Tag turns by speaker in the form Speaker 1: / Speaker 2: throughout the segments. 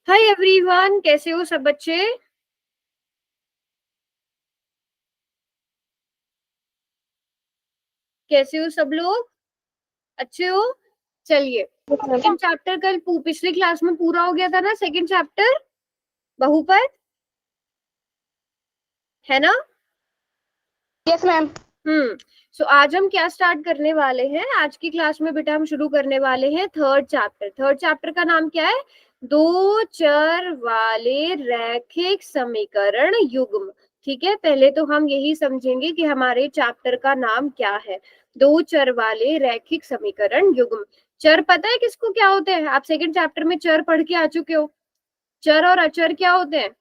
Speaker 1: Hi everyone, कैसे हो सब बच्चे? कैसे हो सब लोग? अच्छे हो? चलिए, सेकंड चैप्टर कल पिछली क्लास में पूरा हो गया था ना। सेकंड चैप्टर बहुपद, है ना?
Speaker 2: Yes ma'am.
Speaker 1: सो आज हम क्या स्टार्ट करने वाले हैं? आज की क्लास में बेटा हम शुरू करने वाले हैं थर्ड चैप्टर। थर्ड चैप्टर का नाम क्या है? दो चर वाले रैखिक समीकरण युग्म। ठीक है, पहले तो हम यही समझेंगे कि हमारे चैप्टर का नाम क्या है। दो चर वाले रैखिक समीकरण युग्म। चर पता है किसको क्या होते हैं? आप सेकंड चैप्टर में चर पढ़ के आ चुके हो। चर और अचर क्या होते हैं?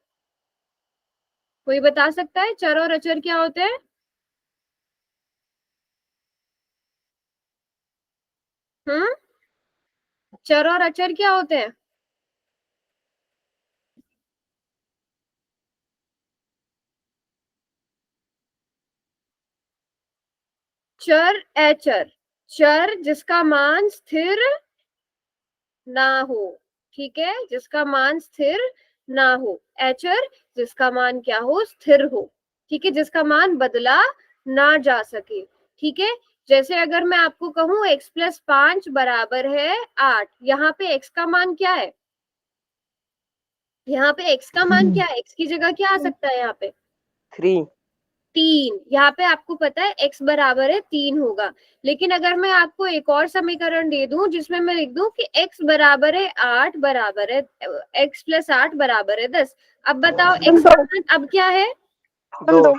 Speaker 1: कोई बता सकता है चर और अचर क्या होते हैं? हम्म चर और अचर क्या होते हैं? चर अचर। चर जिसका मान स्थिर ना हो, ठीक है, जिसका मान स्थिर ना हो। अचर जिसका मान क्या हो? स्थिर हो। ठीक है, जिसका मान बदला ना जा सके। ठीक है, जैसे अगर मैं आपको कहूं x+5 बराबर है 8, यहाँ पे x का मान क्या है? यहाँ पे x का मान क्या है? x की जगह क्या आ सकता है यहाँ पे?
Speaker 2: 3।
Speaker 1: 3। यहाँ पे आपको पता है x बराबर है 3 होगा। लेकिन अगर मैं आपको एक और समीकरण दे दूं जिसमें मैं लिख दूं कि x बराबर है 8 बराबर है x+8 बराबर है 10। अब बताओ x का मान अब क्या है?
Speaker 2: 2।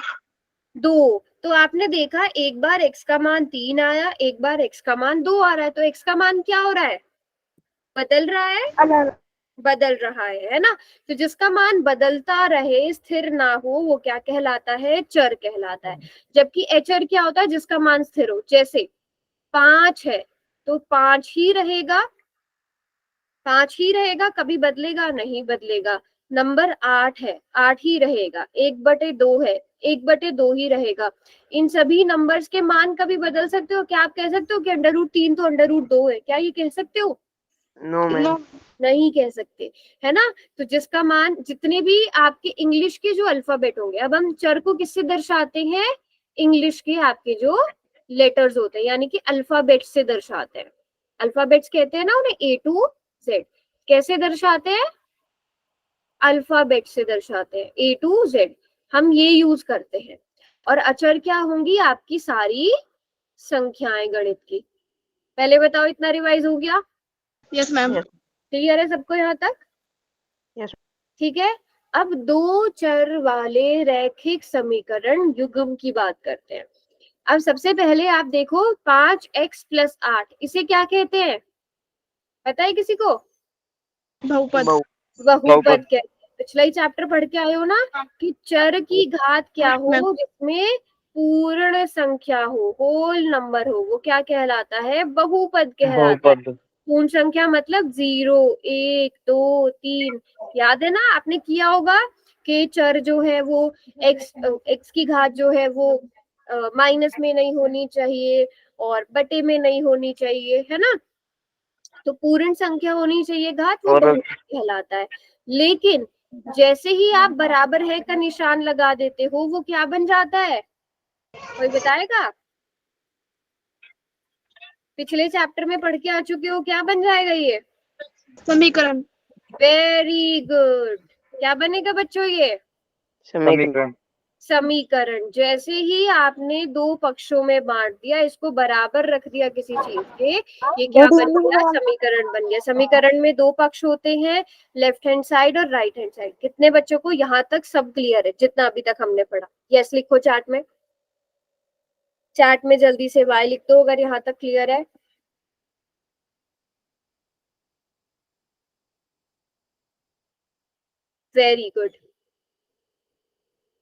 Speaker 1: 2। तो आपने देखा, एक बार x का मान 3 आया, एक बार x का मान 2 आ रहा है। तो x का मान क्या हो रहा है? बदल रहा है, बदल रहा है ना? तो जिसका मान बदलता रहे, स्थिर ना हो, वो क्या कहलाता है? चर कहलाता है। जबकि अचर क्या होता है? जिसका मान स्थिर हो। जैसे 5 है तो 5 ही रहेगा, 5 ही रहेगा, कभी बदलेगा नहीं, बदलेगा। नंबर 8 है, 8 ही रहेगा। 1/2 है, 1/2 ही रहेगा। इन सभी नंबर्स के मान कभी बदल सकते हो क्या? आप कह सकते हो कि √3 तो √2 है? क्या ये कह सकते हो?
Speaker 2: No ma'am.
Speaker 1: नहीं कह सकते, है ना? तो जिसका मान, जितने भी आपके इंग्लिश के जो अल्फाबेट होंगे, अब हम चर को किससे दर्शाते हैं? इंग्लिश के आपके जो लेटर्स होते हैं, यानी कि अल्फाबेट से दर्शाते हैं। अल्फाबेट्स कहते हैं ना उन्हें, A to Z। कैसे दर्शाते हैं? अल्फाबेट से दर्शाते हैं, A to Z। हम ये यूज करते हैं। और अचर क्या होंगी? आपकी सारी संख्याएं गणित की। पहले बताओ, इतना रिवाइज हो गया?
Speaker 2: Yes ma'am.
Speaker 1: क्लियर है सबको यहाँ तक?
Speaker 2: यस।
Speaker 1: ठीक है, अब दो चर वाले रैखिक समीकरण युग्म की बात करते हैं। अब सबसे पहले आप देखो, 5x+8 इसे क्या कहते हैं? पता है किसी को?
Speaker 2: बहुपद।
Speaker 1: बहुपद कहते हैं। पिछला ही चैप्टर पढ़ के आए हो ना कि चर की घात क्या हो जिसमें पूर्ण संख्या हो, होल नंबर हो, वो क्या कहलाता है? बहुपद कहलाता है। पूर्ण संख्या मतलब 0, 1, 2, 3। याद है ना, आपने किया होगा कि चर जो है वो x की घात जो है वो माइनस में नहीं होनी चाहिए और बटे में नहीं होनी चाहिए, है ना? तो पूर्ण संख्या होनी चाहिए घात, वो बहुपद कहलाता है। लेकिन जैसे ही आप बराबर है का निशान लगा देते हो, वो क्या बन जाता है? कोई बताएगा? पिछले चैप्टर में पढ़ के आ चुके हो, क्या बन जाएगा ये?
Speaker 2: समीकरण।
Speaker 1: Very good. क्या बनेगा बच्चों ये?
Speaker 2: समीकरण।
Speaker 1: समीकरण। जैसे ही आपने दो पक्षों में बांट दिया, इसको बराबर रख दिया किसी चीज के, ये क्या बन गया? समीकरण बन गया। समीकरण में दो पक्ष होते हैं, लेफ्ट हैंड साइड और राइट हैंड साइड। कितने बच्चों को यहाँ तक सब क्लियर है, जितना अभी तक हमने पढ़ा? यस लिखो चैट में, चैट में जल्दी से वाई लिख दो अगर यहाँ तक क्लियर है। Very good.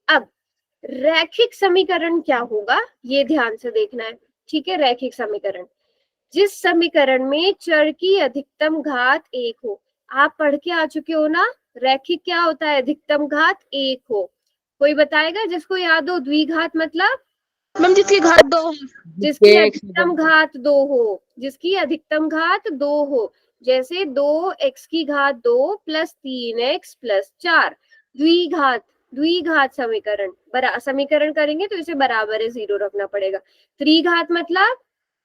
Speaker 1: अब रैखिक समीकरण क्या होगा, ये ध्यान से देखना है। ठीक है, रैखिक समीकरण जिस समीकरण में चर की अधिकतम घात 1 हो। आप पढ़ के आ चुके हो ना, रैखिक क्या होता है? अधिकतम घात 1 हो। कोई बताएगा जिसको याद हो? द्विघात मतलब
Speaker 2: मैम जिसकी घात 2 हो।
Speaker 1: जिसकी अधिकतम घात 2 हो, जिसकी अधिकतम घात 2 हो। जैसे 2x की घात 2 प्लस 3x प्लस 4, द्विघात समीकरण समीकरण करेंगे तो इसे बराबर है 0 रखना पड़ेगा। त्रिघात मतलब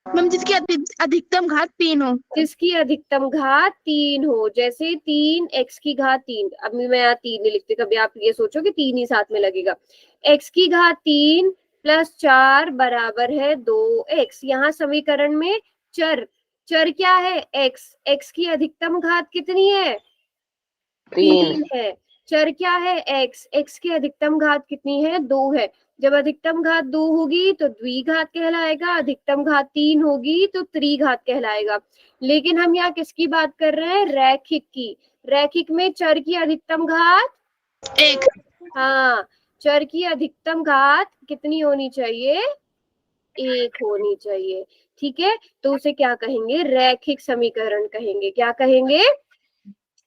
Speaker 2: मैम जिसकी अधिकतम घात 3 हो।
Speaker 1: जिसकी अधिकतम घात 3 हो, जैसे 3x की घात 3, अब मैं यहाँ 3 नहीं लिखती, कभी आप ये सोचो कि 3 ही साथ में लगेगा। x की घात 3 प्लस 4 बराबर है 2x। यहाँ समीकरण में चर क्या है? x की अधिकतम घात कितनी है? 3 है। चर क्या है? x की अधिकतम घात कितनी है? 2 है। जब अधिकतम घात 2 होगी तो द्विघात कहलाएगा, अधिकतम घात 3 होगी तो त्रिघात कहलाएगा। लेकिन हम यहाँ किसकी बात कर रहे हैं? रैखिक की। रैखिक में चर की अधिकतम घात
Speaker 2: 1।
Speaker 1: हाँ, चर की अधिकतम घात कितनी होनी चाहिए? 1 होनी चाहिए। ठीक है, तो उसे क्या कहेंगे? रैखिक समीकरण कहेंगे। क्या कहेंगे?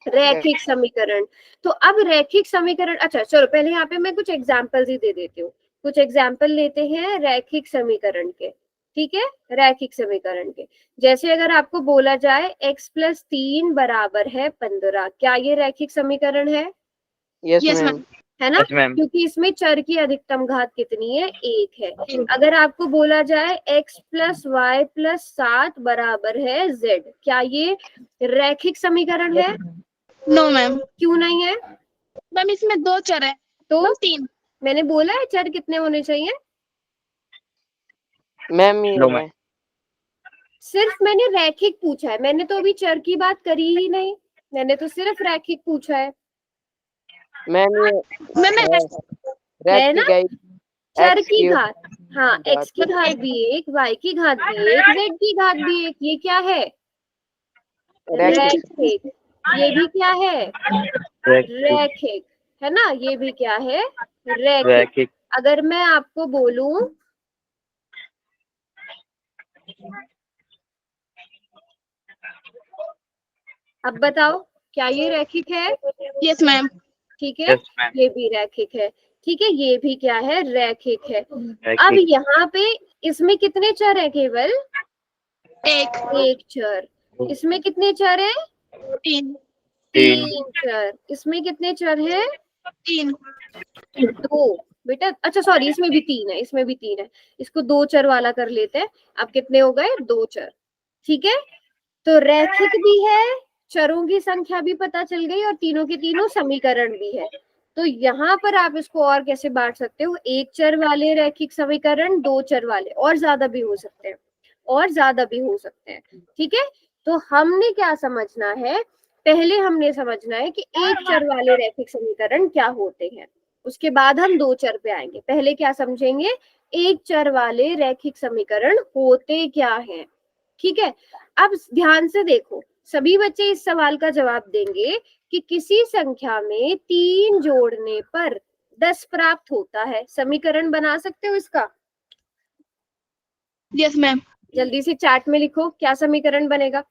Speaker 1: रैखिक समीकरण। तो अब रैखिक समीकरण, अच्छा चलो पहले यहाँ पे मैं कुछ एग्जाम्पल्स ही दे देती हूँ। कुछ एग्जाम्पल लेते हैं रैखिक समीकरण के। ठीक है, रैखिक समीकरण के, जैसे अगर आपको बोला जाए x प्लस 3 बराबर है 15, क्या ये रैखिक समीकरण है?
Speaker 2: Yes ma'am.
Speaker 1: है ना? क्योंकि इसमें चर की अधिकतम घात कितनी है? 1 है। अगर आपको बोला जाए x प्लस वाई प्लस 7 बराबर है z, क्या ये रैखिक समीकरण है?
Speaker 2: No ma'am.
Speaker 1: क्यों नहीं है?
Speaker 2: मैम इसमें 2 चर है।
Speaker 1: तो
Speaker 2: 3।
Speaker 1: मैंने बोला है चर कितने होने चाहिए?
Speaker 3: मैम ये
Speaker 1: सिर्फ मैंने रैखिक पूछा है, मैंने तो अभी चर की बात करी ही नहीं, मैंने तो सिर्फ रैखिक पूछा है।
Speaker 3: मैम
Speaker 1: है ना? चर की
Speaker 3: की
Speaker 1: घात, हाँ x की घात भी 1, y की घात भी 1, z की घात भी 1, ये क्या है? रैखिक। ये भी क्या है? रैखिक। है ना? ये भी क्या है? रैखिक। अगर मैं आपको बोलूं अब बताओ, क्या ये रैखिक है?
Speaker 2: Yes ma'am.
Speaker 1: ठीक है, ये भी रैखिक है। ठीक है, ये भी क्या है? रैखिक है। अब यहाँ पे इसमें कितने चर है? केवल एक चर। इसमें कितने चर है?
Speaker 2: 3
Speaker 1: चर। इसमें कितने चर है?
Speaker 2: 3
Speaker 1: 2 बेटा। अच्छा सॉरी, इसमें भी 3 है, इसमें भी 3 है। इसको 2 चर वाला कर लेते हैं। अब कितने हो गए? 2 चर। ठीक है, तो रैखिक भी है, चरों की संख्या भी पता चल गई, और तीनों के तीनों समीकरण भी है। तो यहाँ पर आप इसको और कैसे बांट सकते हो? 1 चर वाले रैखिक समीकरण, 2 चर वाले, और ज्यादा भी हो सकते हैं, और ज्यादा भी हो सकते हैं। ठीक है, तो हमने क्या समझना है? पहले हमने समझना है कि 1 चर वाले रैखिक समीकरण क्या होते हैं, उसके बाद हम 2 चर पे आएंगे। पहले क्या समझेंगे? 1 चर वाले रैखिक समीकरण होते क्या हैं। ठीक है, अब ध्यान से देखो, सभी बच्चे इस सवाल का जवाब देंगे कि किसी संख्या में 3 जोड़ने पर 10 प्राप्त होता है। समीकरण बना सकते हो इसका?
Speaker 2: Yes ma'am.
Speaker 1: जल्दी से चैट में लिखो, क्या समीकरण बनेगा?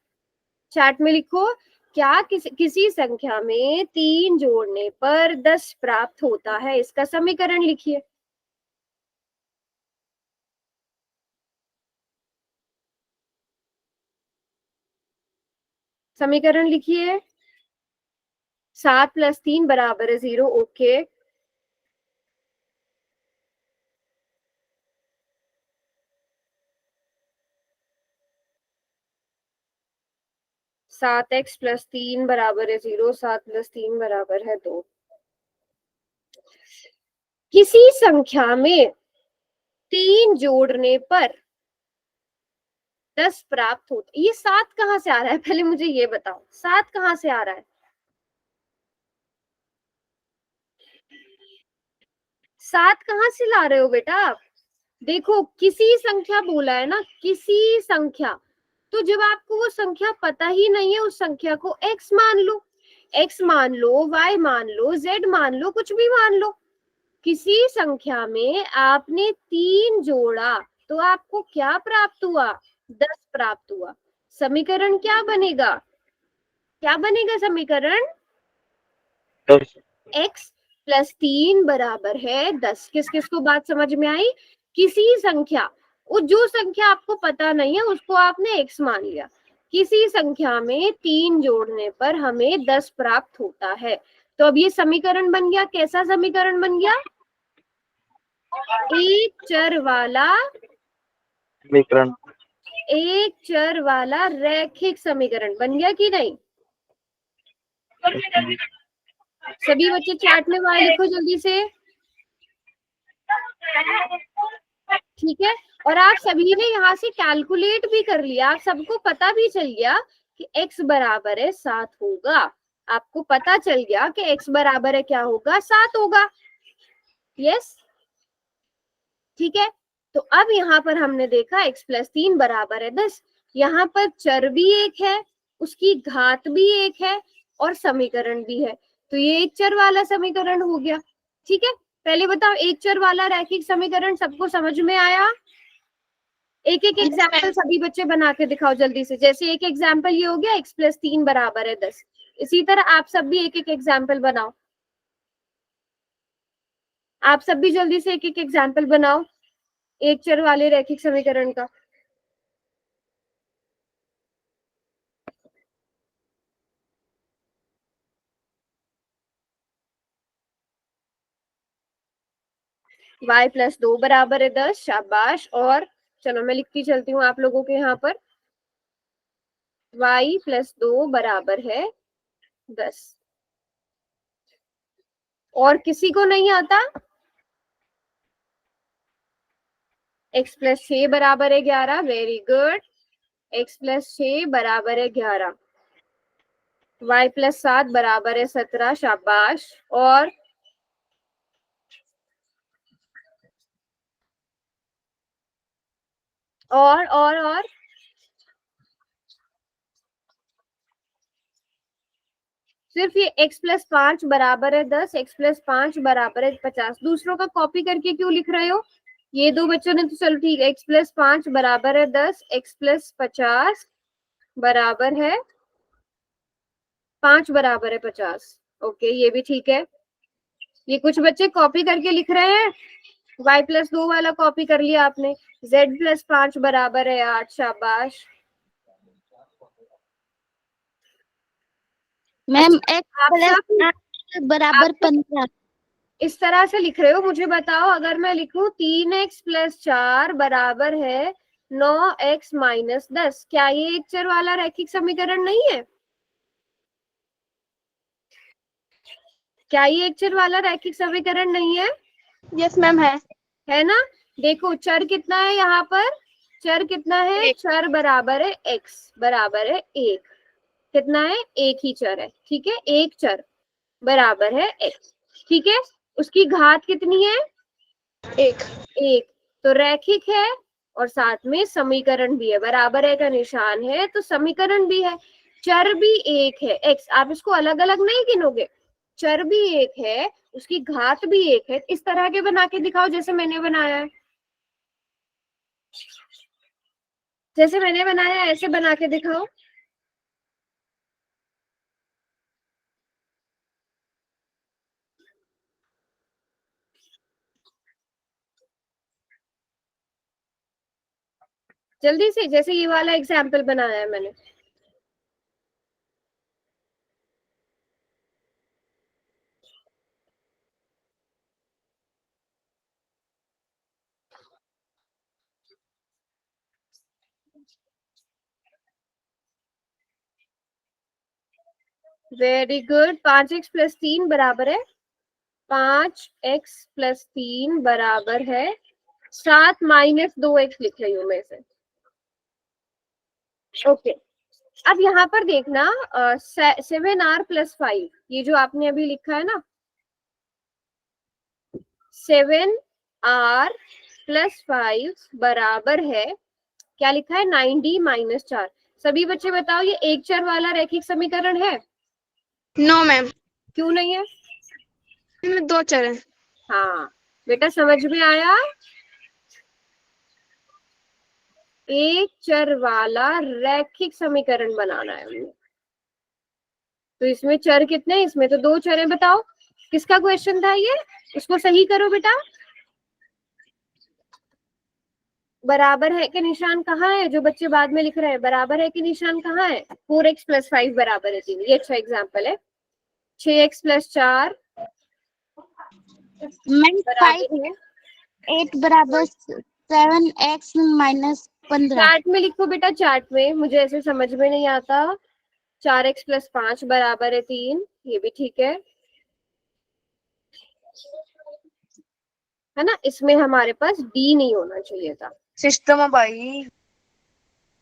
Speaker 1: चैट में लिखो, क्या किसी संख्या में 3 जोड़ने पर 10 प्राप्त होता है, इसका समीकरण लिखिए। समीकरण लिखिए। 7 प्लस 3 बराबर है 0। ओके, 7x प्लस 3 बराबर है 0। 7 प्लस 3 बराबर है 2। किसी संख्या में 3 जोड़ने पर 10 प्राप्त होता, ये 7 कहाँ से आ रहा है? पहले मुझे ये बताओ, 7 कहाँ से आ रहा है? 7 कहाँ से ला रहे हो बेटा आप? देखो, किसी संख्या बोला है ना, किसी संख्या, तो जब आपको वो संख्या पता ही नहीं है, उस संख्या को x मान लो, x मान लो, y मान लो, z मान लो, कुछ भी मान लो। किसी संख्या में आपने 3 जोड़ा तो आपको क्या प्राप्त हुआ? 10 प्राप्त हुआ। समीकरण क्या बनेगा? क्या बनेगा समीकरण? x प्लस 3 बराबर है 10। किस किस को बात समझ में आई? किसी संख्या, वो जो संख्या आपको पता नहीं है उसको आपने x मान लिया। किसी संख्या में 3 जोड़ने पर हमें 10 प्राप्त होता है। तो अब ये समीकरण बन गया, कैसा समीकरण बन गया? एक चर वाला
Speaker 3: समीकरण।
Speaker 1: एक चर वाला रैखिक समीकरण बन गया कि नहीं? सभी बच्चे चैट में वाई लिखो जल्दी से, ठीक है। और आप सभी ने यहाँ से कैलकुलेट भी कर लिया, आप सबको पता भी चल गया कि x बराबर है 7 होगा। आपको पता चल गया कि x बराबर है क्या होगा? 7 होगा। यस, ठीक है। तो अब यहाँ पर हमने देखा x प्लस 3 बराबर है 10। यहाँ पर चर भी एक है, उसकी घात भी एक है और समीकरण भी है, तो ये एक चर वाला समीकरण हो गया। ठीक है, पहले बताओ एक चर वाला रैखिक समीकरण सबको समझ में आया? एक एक एग्जाम्पल सभी बच्चे बना के दिखाओ जल्दी से। जैसे एक एग्जाम्पल ये हो गया x प्लस 3 बराबर है 10, इसी तरह आप सब भी एक एक एग्जाम्पल बनाओ। आप सब भी जल्दी से एक एक एग्जाम्पल बनाओ एक चर वाले रैखिक समीकरण का। y प्लस 2 बराबर है 10, शाबाश। और चलो मैं लिखती चलती हूँ आप लोगों के यहाँ पर, y प्लस 2 बराबर है 10। और किसी को नहीं आता? x प्लस 6 बराबर है 11, वेरी गुड। x प्लस 6 बराबर है 11। y प्लस 7 बराबर है 17, शाबाश। और और सिर्फ ये x प्लस 5 बराबर है 10, x प्लस 5 बराबर है 50। दूसरों का कॉपी करके क्यों लिख रहे हो? ये दो बच्चों ने तो चलो ठीक है, x प्लस 5 बराबर है 10, x प्लस 50 बराबर है 5 बराबर है 50। ओके, ये भी ठीक है। ये कुछ बच्चे कॉपी करके लिख रहे हैं, y प्लस 2 वाला कॉपी कर लिया आपने। z प्लस 5 बराबर है 8, शाबाश।
Speaker 2: मैम
Speaker 1: अच्छा,
Speaker 2: x
Speaker 1: आप
Speaker 2: प्लस
Speaker 1: सब
Speaker 2: 8 बराबर 15।
Speaker 1: इस तरह से लिख रहे हो। मुझे बताओ, अगर मैं लिखूं 3x प्लस 4 बराबर है 9x माइनस 10, क्या ये एक चर वाला रैखिक समीकरण नहीं है? क्या ये एक चर वाला रैखिक समीकरण नहीं है?
Speaker 2: यस मैम
Speaker 1: है ना? देखो चर कितना है यहाँ पर, चर कितना है?
Speaker 2: एक।
Speaker 1: चर बराबर है x बराबर है 1। कितना है? एक ही चर है, ठीक है। एक चर बराबर है x, ठीक है। उसकी घात कितनी है?
Speaker 2: एक।
Speaker 1: एक। तो रैखिक है और साथ में समीकरण भी है, बराबर है का निशान है तो समीकरण भी है। चर भी एक है x, आप इसको अलग अलग नहीं गिनोगे। चर भी एक है, उसकी घात भी एक है। इस तरह के बना के दिखाओ जैसे मैंने बनाया है, जैसे मैंने बनाया है ऐसे बना के दिखाओ। जल्दी से, जैसे ये वाला एग्जाम्पल बनाया है मैंने। Very good. 5x प्लस 3 बराबर है 5x प्लस 3 बराबर है 7 माइनस 2x लिख रही हूँ मैं इसे। ओके, अब यहाँ पर देखना 7r प्लस 5, ये जो आपने अभी लिखा है ना 7r प्लस 5 बराबर है, क्या लिखा है? 9d minus 4। सभी बच्चे बताओ ये एक चर वाला रैखिक समीकरण है?
Speaker 2: नो मैम,
Speaker 1: क्यों नहीं है?
Speaker 2: इसमें दो चर है।
Speaker 1: हाँ बेटा, समझ में आया? एक चर वाला रैखिक समीकरण बनाना है हमें। तो इसमें चर कितने हैं? इसमें तो दो चर हैं। बताओ किसका क्वेश्चन था ये? उसको सही करो बेटा। बराबर है के निशान कहाँ है? जो बच्चे बाद में लिख रहे हैं, बराबर है के निशान कहाँ है? 4x + 5 बराबर है 3। ये अच्छा एग्जाम्पल है। 6x + 4
Speaker 4: मैम 5
Speaker 1: बराबर है
Speaker 4: 8 बराबर 7x - 15।
Speaker 1: चार्ट में लिखो बेटा, चार्ट में, मुझे ऐसे समझ में नहीं आता। 4x + 5 बराबर है 3, ये भी ठीक है ना? इसमें हमारे पास डी नहीं होना चाहिए था।
Speaker 2: सिस्टम भाई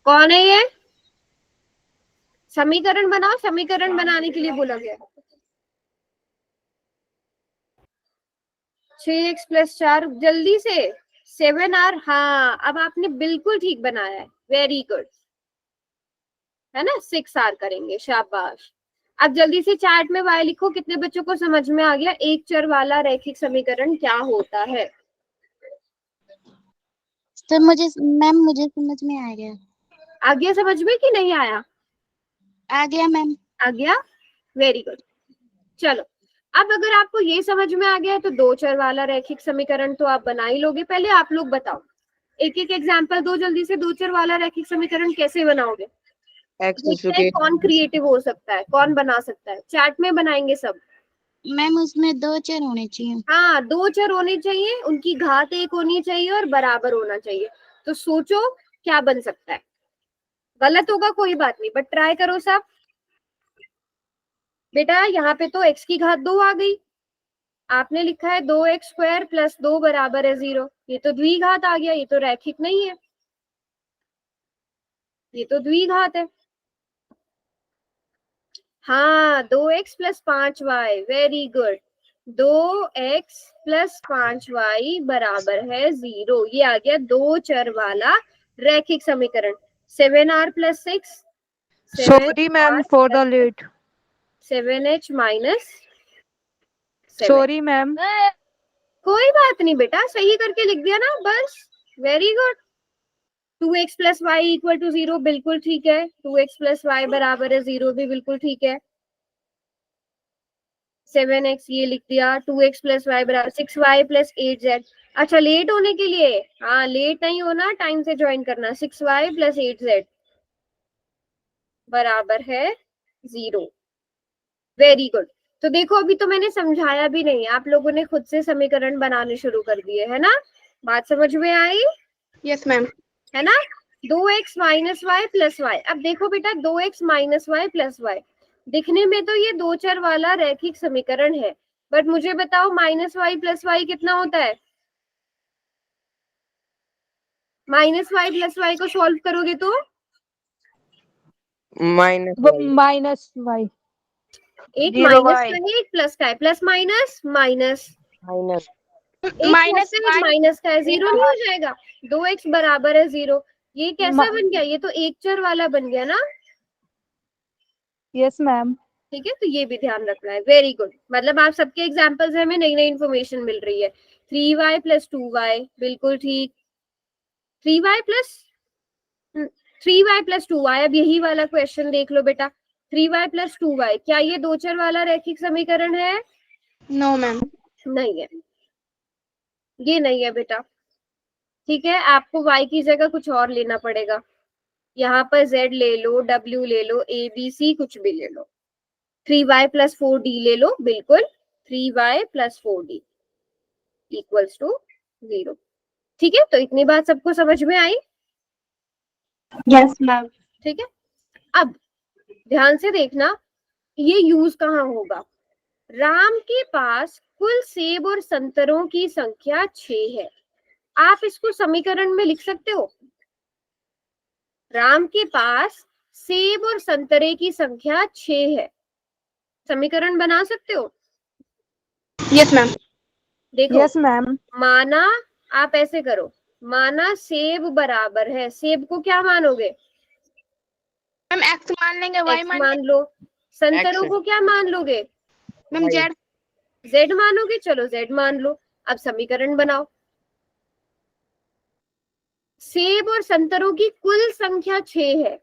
Speaker 1: कौन है ये? समीकरण बनाओ, समीकरण बनाने के लिए बोला गया। 6x + 4 जल्दी से 7r। हाँ, अब आपने बिल्कुल ठीक बनाया है, वेरी गुड, है ना? 6r करेंगे, शाबाश। अब जल्दी से चार्ट में y लिखो। कितने बच्चों को समझ में आ गया एक चर वाला रैखिक समीकरण क्या होता है?
Speaker 4: तो मुझे समझ में आ गया।
Speaker 1: आ गया समझ में कि नहीं आया?
Speaker 4: आ गया मैम।
Speaker 1: आ गया, वेरी गुड। चलो, अब अगर आपको ये समझ में आ गया है तो दो चर वाला रैखिक समीकरण तो आप बना ही लोगे। पहले आप लोग बताओ, एक एक एग्जाम्पल दो जल्दी से। दो चर वाला रैखिक समीकरण कैसे बनाओगे? देखते हैं कौन क्रिएटिव हो सकता है, कौन बना सकता है। चार्ट में बनाएंगे सब।
Speaker 4: मैम उसमें 2 चर होने चाहिए।
Speaker 1: हाँ, दो चर होने चाहिए, उनकी घात 1 होनी चाहिए और बराबर होना चाहिए। तो सोचो क्या बन सकता है। गलत होगा कोई बात नहीं, बट ट्राई करो सब। बेटा यहाँ पे तो x की घात 2 आ गई। आपने लिखा है 2x² + 2 बराबर है 0। ये तो द्विघात आ गया, ये तो रैखिक नहीं है, ये तो द्विघात है। हाँ, 2x + 5y, very good. 2x + 5y बराबर है 0। ये आ गया दो चर वाला रैखिक समीकरण। 7r + 6
Speaker 5: Sorry, ma'am, for the late.
Speaker 1: 7h - 7।
Speaker 5: Sorry, ma'am.
Speaker 1: कोई बात नहीं बेटा, सही करके लिख दिया ना, बस, वेरी गुड। 2x + y = 0 बिल्कुल ठीक है। 2x + y बराबर है 0 भी बिल्कुल ठीक है। 7x ये लिख दिया। 2x + y बराबर 6y + 8z। अच्छा, लेट होने के लिए, हाँ लेट नहीं होना, टाइम से ज्वाइन करना। 6y + 8z बराबर है 0, वेरी गुड। तो देखो, अभी तो मैंने समझाया भी नहीं, आप लोगों ने खुद से समीकरण बनाने शुरू कर दिए, है ना? बात समझ में आई?
Speaker 2: Yes ma'am.
Speaker 1: है ना? 2x - y + y। अब देखो बेटा, 2x - y + y दिखने में तो ये दो चर वाला रैखिक समीकरण है, बट मुझे बताओ -y + y कितना होता है? -y + y को सॉल्व करोगे तो
Speaker 3: माइनस
Speaker 5: Minus y.
Speaker 1: एक
Speaker 3: जीरो
Speaker 1: माइनस
Speaker 3: y
Speaker 1: का है, एक प्लस का है, प्लस माइनस माइनस,
Speaker 3: माइनस
Speaker 1: एक प्लस
Speaker 2: माइनस
Speaker 1: का है, एक
Speaker 2: y
Speaker 1: माइनस का है, 0 नहीं हो जाएगा? 2x बराबर है 0। ये कैसा बन गया? ये तो एक चर वाला बन गया ना।
Speaker 5: Yes, ma'am.
Speaker 1: ठीक है, तो ये भी ध्यान रखना है, वेरी गुड। मतलब आप सबके एग्जाम्पल्स हमें नई नई इन्फॉर्मेशन मिल रही है। 3y + 2y बिल्कुल ठीक। 3y + 2y। अब यही वाला क्वेश्चन देख लो बेटा। 3y + 2y, क्या ये दो चर वाला रैखिक समीकरण है?
Speaker 2: No ma'am.
Speaker 1: नहीं है, ये नहीं है बेटा। ठीक है, आपको y की जगह कुछ और लेना पड़ेगा। यहाँ पर z ले लो, w ले लो, a b c कुछ भी ले लो। 3y + 4d ले लो, बिल्कुल। 3y + 4d = 0। ठीक है, तो इतनी बात सबको समझ में आई?
Speaker 2: Yes ma'am.
Speaker 1: ठीक है, अब ध्यान से देखना, ये यूज कहाँ होगा। राम के पास कुल सेब और संतरों की संख्या 6 है। आप इसको समीकरण में लिख सकते हो। राम के पास सेब और संतरे की संख्या 6 है, समीकरण बना सकते हो?
Speaker 2: Yes ma'am.
Speaker 1: देखो,
Speaker 5: Yes, ma'am.
Speaker 1: माना, आप ऐसे करो, माना सेब बराबर है, सेब को क्या मानोगे?
Speaker 2: मैम x मान लेंगे, y
Speaker 1: x
Speaker 2: मान
Speaker 1: मान लो। संतरों
Speaker 3: X
Speaker 1: को क्या मान लोगे?
Speaker 2: Ma'am
Speaker 3: y
Speaker 2: z।
Speaker 1: z मानोगे, चलो z मान लो। अब समीकरण बनाओ। सेब और संतरों की कुल संख्या 6 है।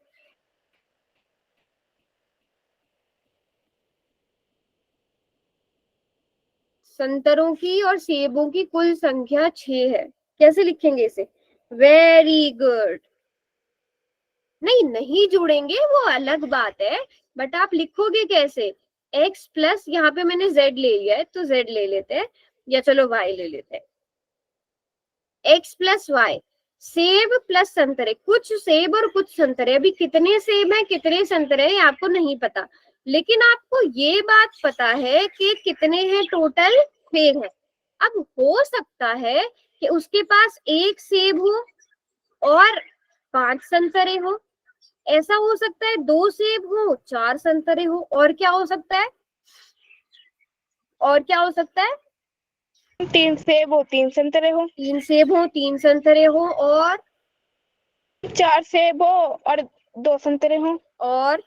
Speaker 1: संतरों की और सेबों की कुल संख्या 6 है। कैसे लिखेंगे इसे? Very good. नहीं जुड़ेंगे वो अलग बात है, बट आप लिखोगे कैसे? x प्लस, यहाँ पे मैंने z ले लिया है तो z ले लेते हैं, या चलो y ले लेते हैं। x प्लस वाई, सेब प्लस संतरे, कुछ सेब और कुछ संतरे। अभी कितने सेब हैं कितने संतरे हैं आपको नहीं पता, लेकिन आपको ये बात पता है कि कितने हैं टोटल, 6 है। अब हो सकता है कि उसके पास 1 सेब हो और 5 संतरे हो, ऐसा हो सकता है 2 सेब हो 4 संतरे हो, और क्या हो सकता है, और क्या हो सकता है?
Speaker 2: 3 सेब हो 3 संतरे हो,
Speaker 1: 3 सेब हो 3 संतरे हो, और
Speaker 2: 4 सेब हो और 2 संतरे हो,
Speaker 1: और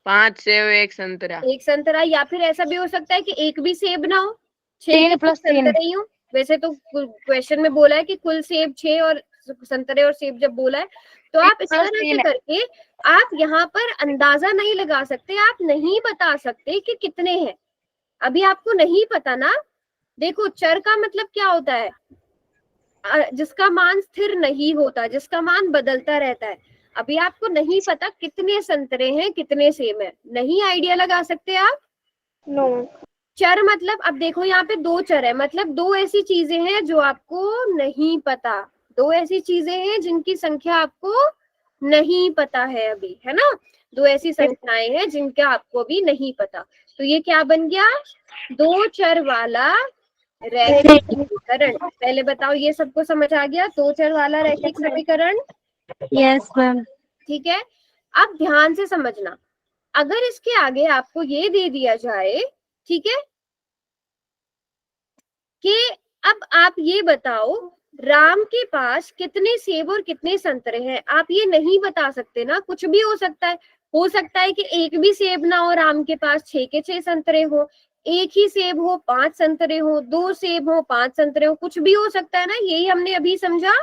Speaker 6: 5 सेब 1 संतरा।
Speaker 1: 1 संतरा। या फिर ऐसा भी हो सकता है कि एक भी सेब ना हो, 6
Speaker 2: 3
Speaker 1: के
Speaker 2: प्लस 3।
Speaker 1: संतरे ही हो। वैसे तो क्वेश्चन में बोला है कि कुल सेब 6 और संतरे और सेब जब बोला है, तो आप इस तरह से करके आप यहाँ पर अंदाजा नहीं लगा सकते, आप नहीं बता सकते कि कितने हैं। अभी आपको नहीं पता ना। देखो, चर का मतलब क्या होता है? जिसका मान स्थिर नहीं होता, जिसका मान बदलता रहता है। अभी आपको नहीं पता कितने संतरे हैं कितने सेब हैं, नहीं आइडिया लगा सकते आप।
Speaker 2: नो।
Speaker 1: चर मतलब, अब देखो यहाँ पे 2 चर है, मतलब 2 ऐसी चीजें हैं जो आपको नहीं पता, 2 ऐसी चीजें हैं जिनकी संख्या आपको नहीं पता है अभी, है ना। 2 ऐसी संख्याएं हैं जिनका आपको अभी नहीं पता। तो ये क्या बन गया? 2 चर वाला रैखिक समीकरण। पहले बताओ, ये सबको समझ आ गया? 2 चर वाला रैखिक समीकरण।
Speaker 4: Yes ma'am.
Speaker 1: ठीक है, अब ध्यान से समझना, अगर इसके आगे आपको ये दे दिया जाए, ठीक है, कि अब आप ये बताओ राम के पास कितने सेब और कितने संतरे हैं। आप ये नहीं बता सकते ना, कुछ भी हो सकता है। हो सकता है कि एक भी सेब ना हो राम के पास, 6 के 6 संतरे हो, एक ही सेब हो 5 संतरे हो, 2 सेब हो 5 संतरे हो, कुछ भी हो सकता है ना। यही हमने अभी समझा।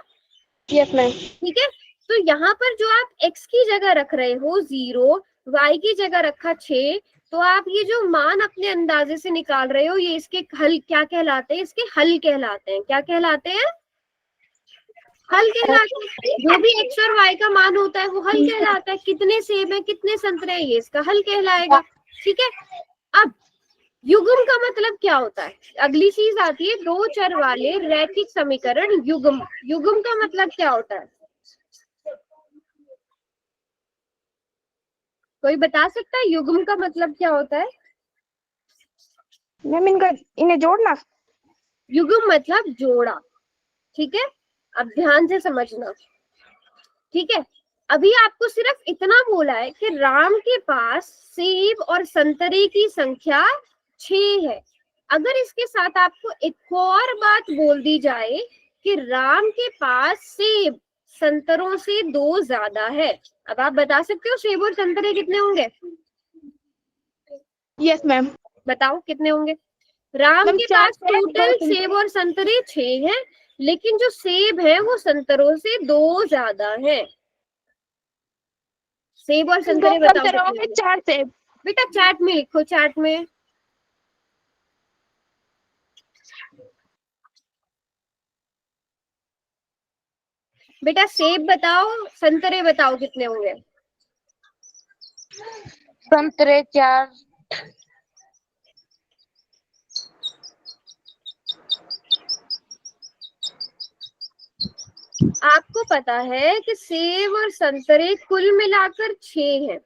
Speaker 2: Yes ma'am.
Speaker 1: ठीक है, तो यहाँ पर जो आप x की जगह रख रहे हो 0, y की जगह रखा 6, तो आप ये जो मान अपने अंदाजे से निकाल रहे हो, ये इसके हल क्या कहलाते हैं? इसके हल कहलाते हैं। क्या कहलाते हैं? हल कहलाते हैं। जो भी x और y का मान होता है वो हल कहलाता है। कितने सेब हैं कितने संतरे हैं, ये इसका हल कहलाएगा। ठीक है, अब युग्म का मतलब क्या होता है? अगली चीज आती है 2 चर वाले रैखिक समीकरण युग्म। युग्म का मतलब क्या होता है? कोई बता सकता है युग्म का मतलब क्या होता है?
Speaker 2: मैम इन्हें जोड़ना।
Speaker 1: युग्म मतलब जोड़ा। ठीक है, अब ध्यान से समझना। ठीक है, अभी आपको सिर्फ इतना बोला है कि राम के पास सेब और संतरे की संख्या 6 है। अगर इसके साथ आपको एक और बात बोल दी जाए कि राम के पास सेब संतरों से 2 ज्यादा है, अब आप बता सकते हो सेब और संतरे कितने होंगे?
Speaker 2: Yes ma'am.
Speaker 1: बताओ कितने होंगे? राम के पास टोटल सेब और संतरे 6 हैं, लेकिन जो सेब है वो संतरों से 2 ज्यादा है। सेब और संतरे बताओ कितने होंगे?
Speaker 2: 4 सेब।
Speaker 1: बेटा चैट में लिखो, चैट में। बेटा सेब बताओ, संतरे बताओ कितने होंगे?
Speaker 4: संतरे 4।
Speaker 1: आपको पता है कि सेब और संतरे कुल मिलाकर 6 हैं,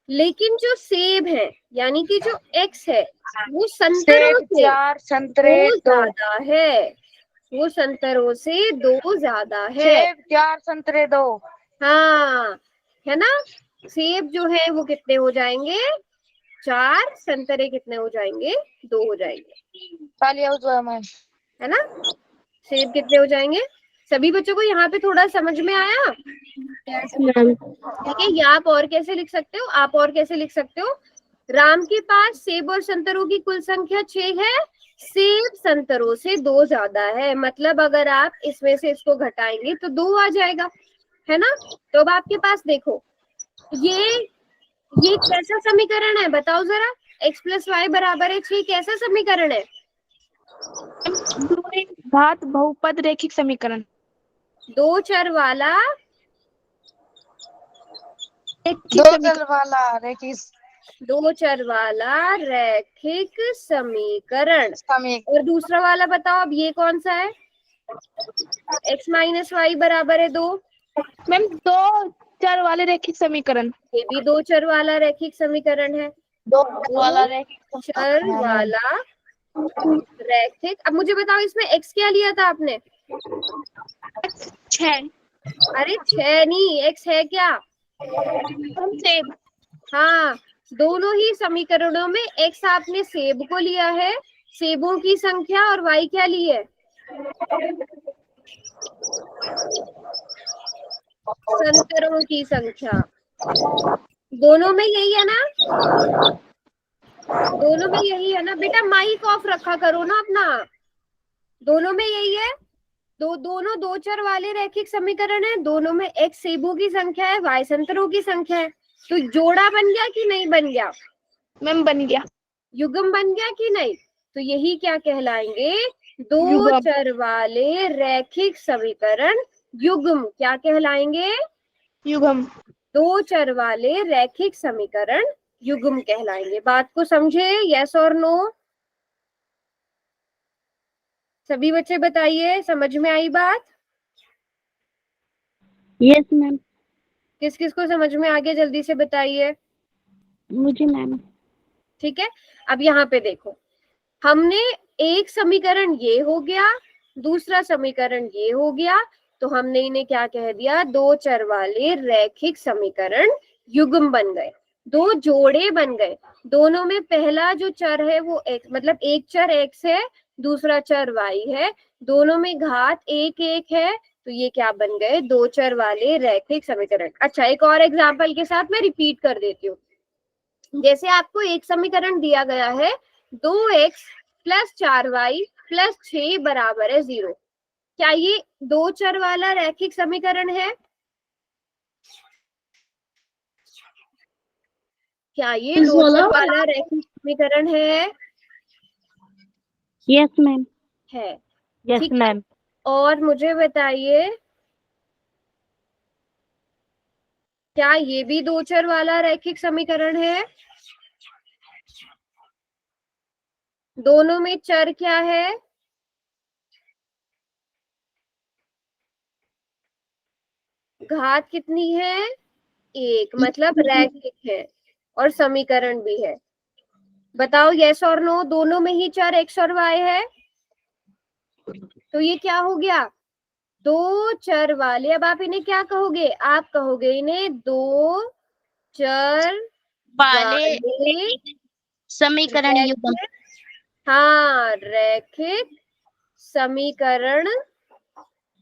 Speaker 1: लेकिन जो सेब है यानी कि जो x है वो संतरों से
Speaker 4: 4 संतरे
Speaker 1: 2
Speaker 4: 2।
Speaker 1: ज्यादा है। वो संतरों से 2 ज्यादा है।
Speaker 4: सेब 4 संतरे 2।
Speaker 1: हाँ, है ना। सेब जो है वो कितने हो जाएंगे? 4, संतरे कितने हो जाएंगे? 2 हो जाएंगे, है ना। सेब कितने हो जाएंगे? सभी बच्चों को यहाँ पे थोड़ा समझ में आया? ठीक है, ये आप और कैसे लिख सकते हो? आप और कैसे लिख सकते हो? राम के पास सेब और संतरों की कुल संख्या 6 है, सेब संतरों से 2 ज्यादा है। मतलब अगर आप इसमें से इसको घटाएंगे तो 2 आ जाएगा, है ना। तो अब आपके पास देखो, ये कैसा समीकरण है बताओ जरा? x प्लस वाई बराबर है 6, कैसा समीकरण है?
Speaker 2: घात बहुपद रैखिक समीकरण।
Speaker 1: दो चर वाला
Speaker 4: दो चर वाला रैखिक
Speaker 1: दो चर वाला रैखिक समीकरण।
Speaker 4: समीकरण।
Speaker 1: और दूसरा वाला बताओ, अब ये कौन सा है? x माइनस वाई बराबर है 2।
Speaker 2: मैम दो चर वाले रैखिक समीकरण।
Speaker 1: ये भी दो चर वाला रैखिक समीकरण है।
Speaker 4: दो चर वाला
Speaker 1: दो
Speaker 4: रैखिक
Speaker 1: चर वाला रैखिक। अब मुझे बताओ इसमें x क्या लिया था आपने?
Speaker 2: 6
Speaker 1: अरे 6 नहीं, x है क्या?
Speaker 2: हम सेब।
Speaker 1: हाँ, दोनों ही समीकरणों में x आपने सेब को लिया है, सेबों की संख्या, और y क्या ली है? संतरों की संख्या। दोनों में यही है ना? दोनों में यही है ना बेटा? माइक ऑफ रखा करो ना अपना। दोनों में यही है। दोनों दो चर वाले रैखिक समीकरण है, दोनों में x सेबों की संख्या है, y संतरों की संख्या है। तो जोड़ा बन गया कि नहीं बन गया?
Speaker 2: मैम बन गया।
Speaker 1: युग्म बन गया कि नहीं? तो यही क्या कहलाएंगे? दो
Speaker 2: युग्म।
Speaker 1: चर वाले रैखिक समीकरण युग्म। क्या कहलाएंगे?
Speaker 2: युग्म।
Speaker 1: दो चर वाले रैखिक समीकरण युग्म कहलाएंगे। बात को समझे? यस और नो? सभी बच्चे बताइए, समझ में आई बात?
Speaker 4: Yes ma'am.
Speaker 1: किस किस को समझ में आ गया, जल्दी से बताइए।
Speaker 4: मुझे मैम।
Speaker 1: ठीक है, अब यहाँ पे देखो, हमने एक समीकरण ये हो गया, दूसरा समीकरण ये हो गया, तो हमने इन्हें क्या कह दिया? दो चर वाले रैखिक समीकरण युग्म बन गए, दो जोड़े बन गए। दोनों में पहला जो चर है वो x, मतलब एक चर x है, दूसरा चर y है, दोनों में घात एक एक है, तो ये क्या बन गए? दो चर वाले रैखिक समीकरण। अच्छा, एक और एग्जाम्पल के साथ मैं रिपीट कर देती हूँ। जैसे आपको एक समीकरण दिया गया है, 2x प्लस 4y प्लस 6 बराबर है 0। क्या ये दो चर वाला रैखिक समीकरण है? क्या ये दो चर वाला रैखिक समीकरण है?
Speaker 4: Yes ma'am.
Speaker 1: है।
Speaker 4: यस
Speaker 1: ठीक है,
Speaker 4: मैम।
Speaker 1: और मुझे बताइए, क्या ये भी दो चर वाला रैखिक समीकरण है? दोनों में चर क्या है? घात कितनी है? एक, मतलब रैखिक है, और समीकरण भी है। बताओ यस और नो? दोनों में ही चर x और y है, तो ये क्या हो गया? दो चर वाले। अब आप इन्हें क्या कहोगे? आप कहोगे इन्हें दो चर
Speaker 4: वाले
Speaker 1: वाले
Speaker 4: समीकरण युग्म।
Speaker 1: रैखिक, हाँ, रैखिक समीकरण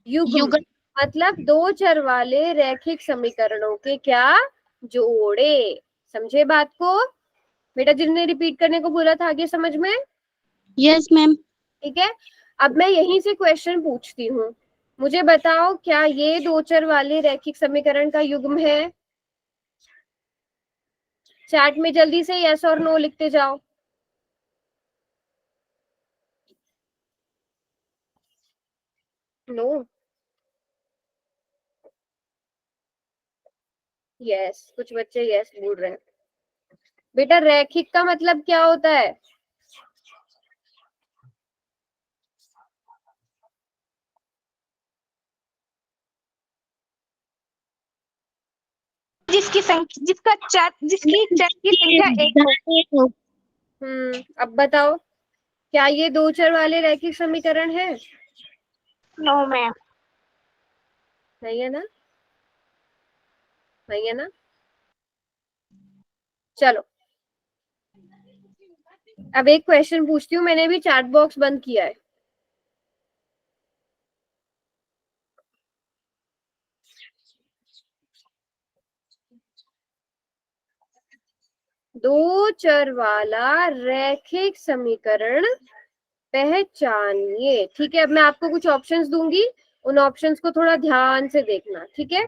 Speaker 1: युग्म। मतलब दो चर वाले रैखिक समीकरणों के क्या? जोड़े। समझे बात को? बेटा जिन्होंने रिपीट करने को बोला था, आगे समझ में?
Speaker 4: Yes ma'am.
Speaker 1: ठीक है, अब मैं यहीं से क्वेश्चन पूछती हूँ, मुझे बताओ, क्या ये दो चर वाले रैखिक समीकरण का युग्म है? चैट में जल्दी से यस और नो लिखते जाओ। नो? यस, कुछ बच्चे यस बोल रहे हैं। बेटा रैखिक का मतलब क्या होता है?
Speaker 2: जिसकी चर की संख्या एक हो।
Speaker 1: अब बताओ, क्या ये दो चर वाले रैखिक समीकरण है?
Speaker 2: No ma'am.
Speaker 1: नहीं है ना? नहीं है ना? चलो, अब एक क्वेश्चन पूछती हूँ, मैंने भी चैट बॉक्स बंद किया है। दो चर वाला रैखिक समीकरण पहचानिए। ठीक है, अब मैं आपको कुछ ऑप्शंस दूंगी, उन ऑप्शंस को थोड़ा ध्यान से देखना। ठीक है,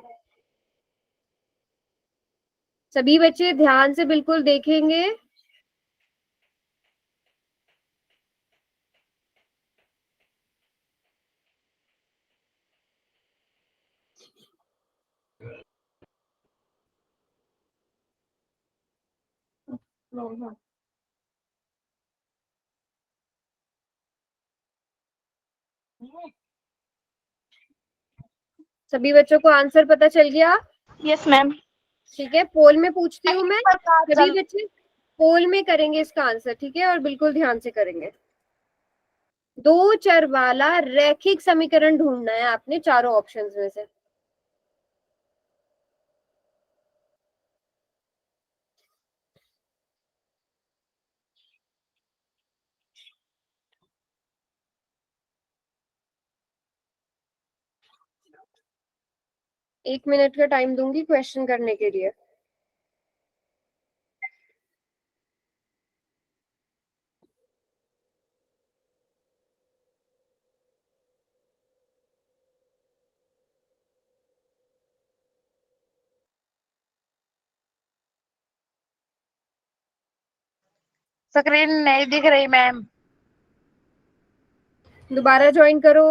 Speaker 1: सभी बच्चे ध्यान से बिल्कुल देखेंगे। सभी बच्चों को आंसर पता चल गया?
Speaker 2: Yes ma'am.
Speaker 1: ठीक है, पोल में पूछती हूँ मैं, सभी बच्चे पोल में करेंगे इसका आंसर, ठीक है, और बिल्कुल ध्यान से करेंगे। दो चर वाला रैखिक समीकरण ढूंढना है आपने चारों ऑप्शंस में से। एक मिनट का टाइम दूंगी क्वेश्चन करने के लिए।
Speaker 2: स्क्रीन नहीं दिख रही मैम।
Speaker 1: दोबारा ज्वाइन करो।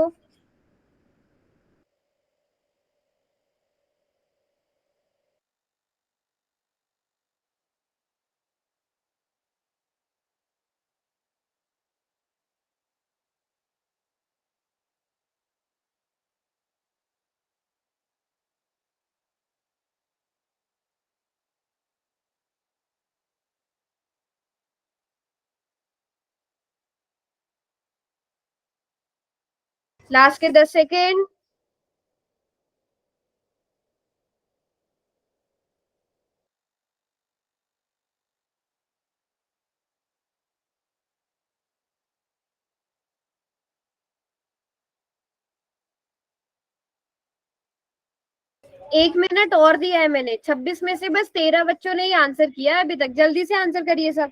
Speaker 1: लास्ट के 10 सेकेंड। एक मिनट और दिया है मैंने, 26 में से बस 13 बच्चों ने ही आंसर किया है अभी तक। जल्दी से आंसर करिए सब।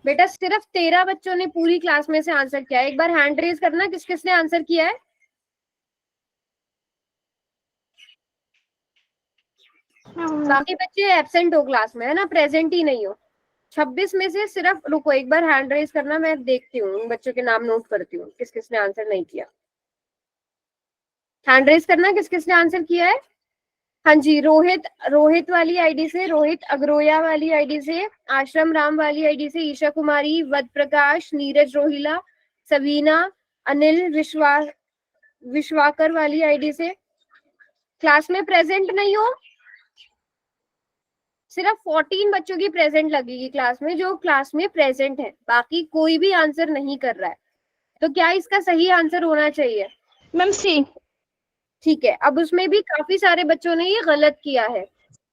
Speaker 1: बेटा सिर्फ 13 बच्चों ने पूरी क्लास में से आंसर किया है। एक बार हैंड रेज करना किस किसने आंसर किया है। बाकी बच्चे एब्सेंट हो क्लास में, है ना, प्रेजेंट ही नहीं हो। 26 में से सिर्फ, रुको एक बार हैंड रेज करना, मैं देखती हूँ बच्चों के नाम नोट करती हूँ किस किसने आंसर नहीं किया। हैंड रेज करना किस किसने आंसर किया है। हाँ जी, रोहित, रोहित वाली आईडी से, रोहित अग्रोया वाली आईडी से, आश्रम राम वाली आईडी से, ईशा कुमारी, वद प्रकाश, नीरज रोहिला, सबीना, अनिल विश्वाकर वाली आईडी से। क्लास में प्रेजेंट नहीं हो, सिर्फ 14 बच्चों की प्रेजेंट लगेगी क्लास में जो क्लास में प्रेजेंट है, बाकी कोई भी आंसर नहीं कर रहा है। तो क्या इसका सही आंसर होना चाहिए?
Speaker 2: मैम सी।
Speaker 1: ठीक है, अब उसमें भी काफी सारे बच्चों ने ये गलत किया है,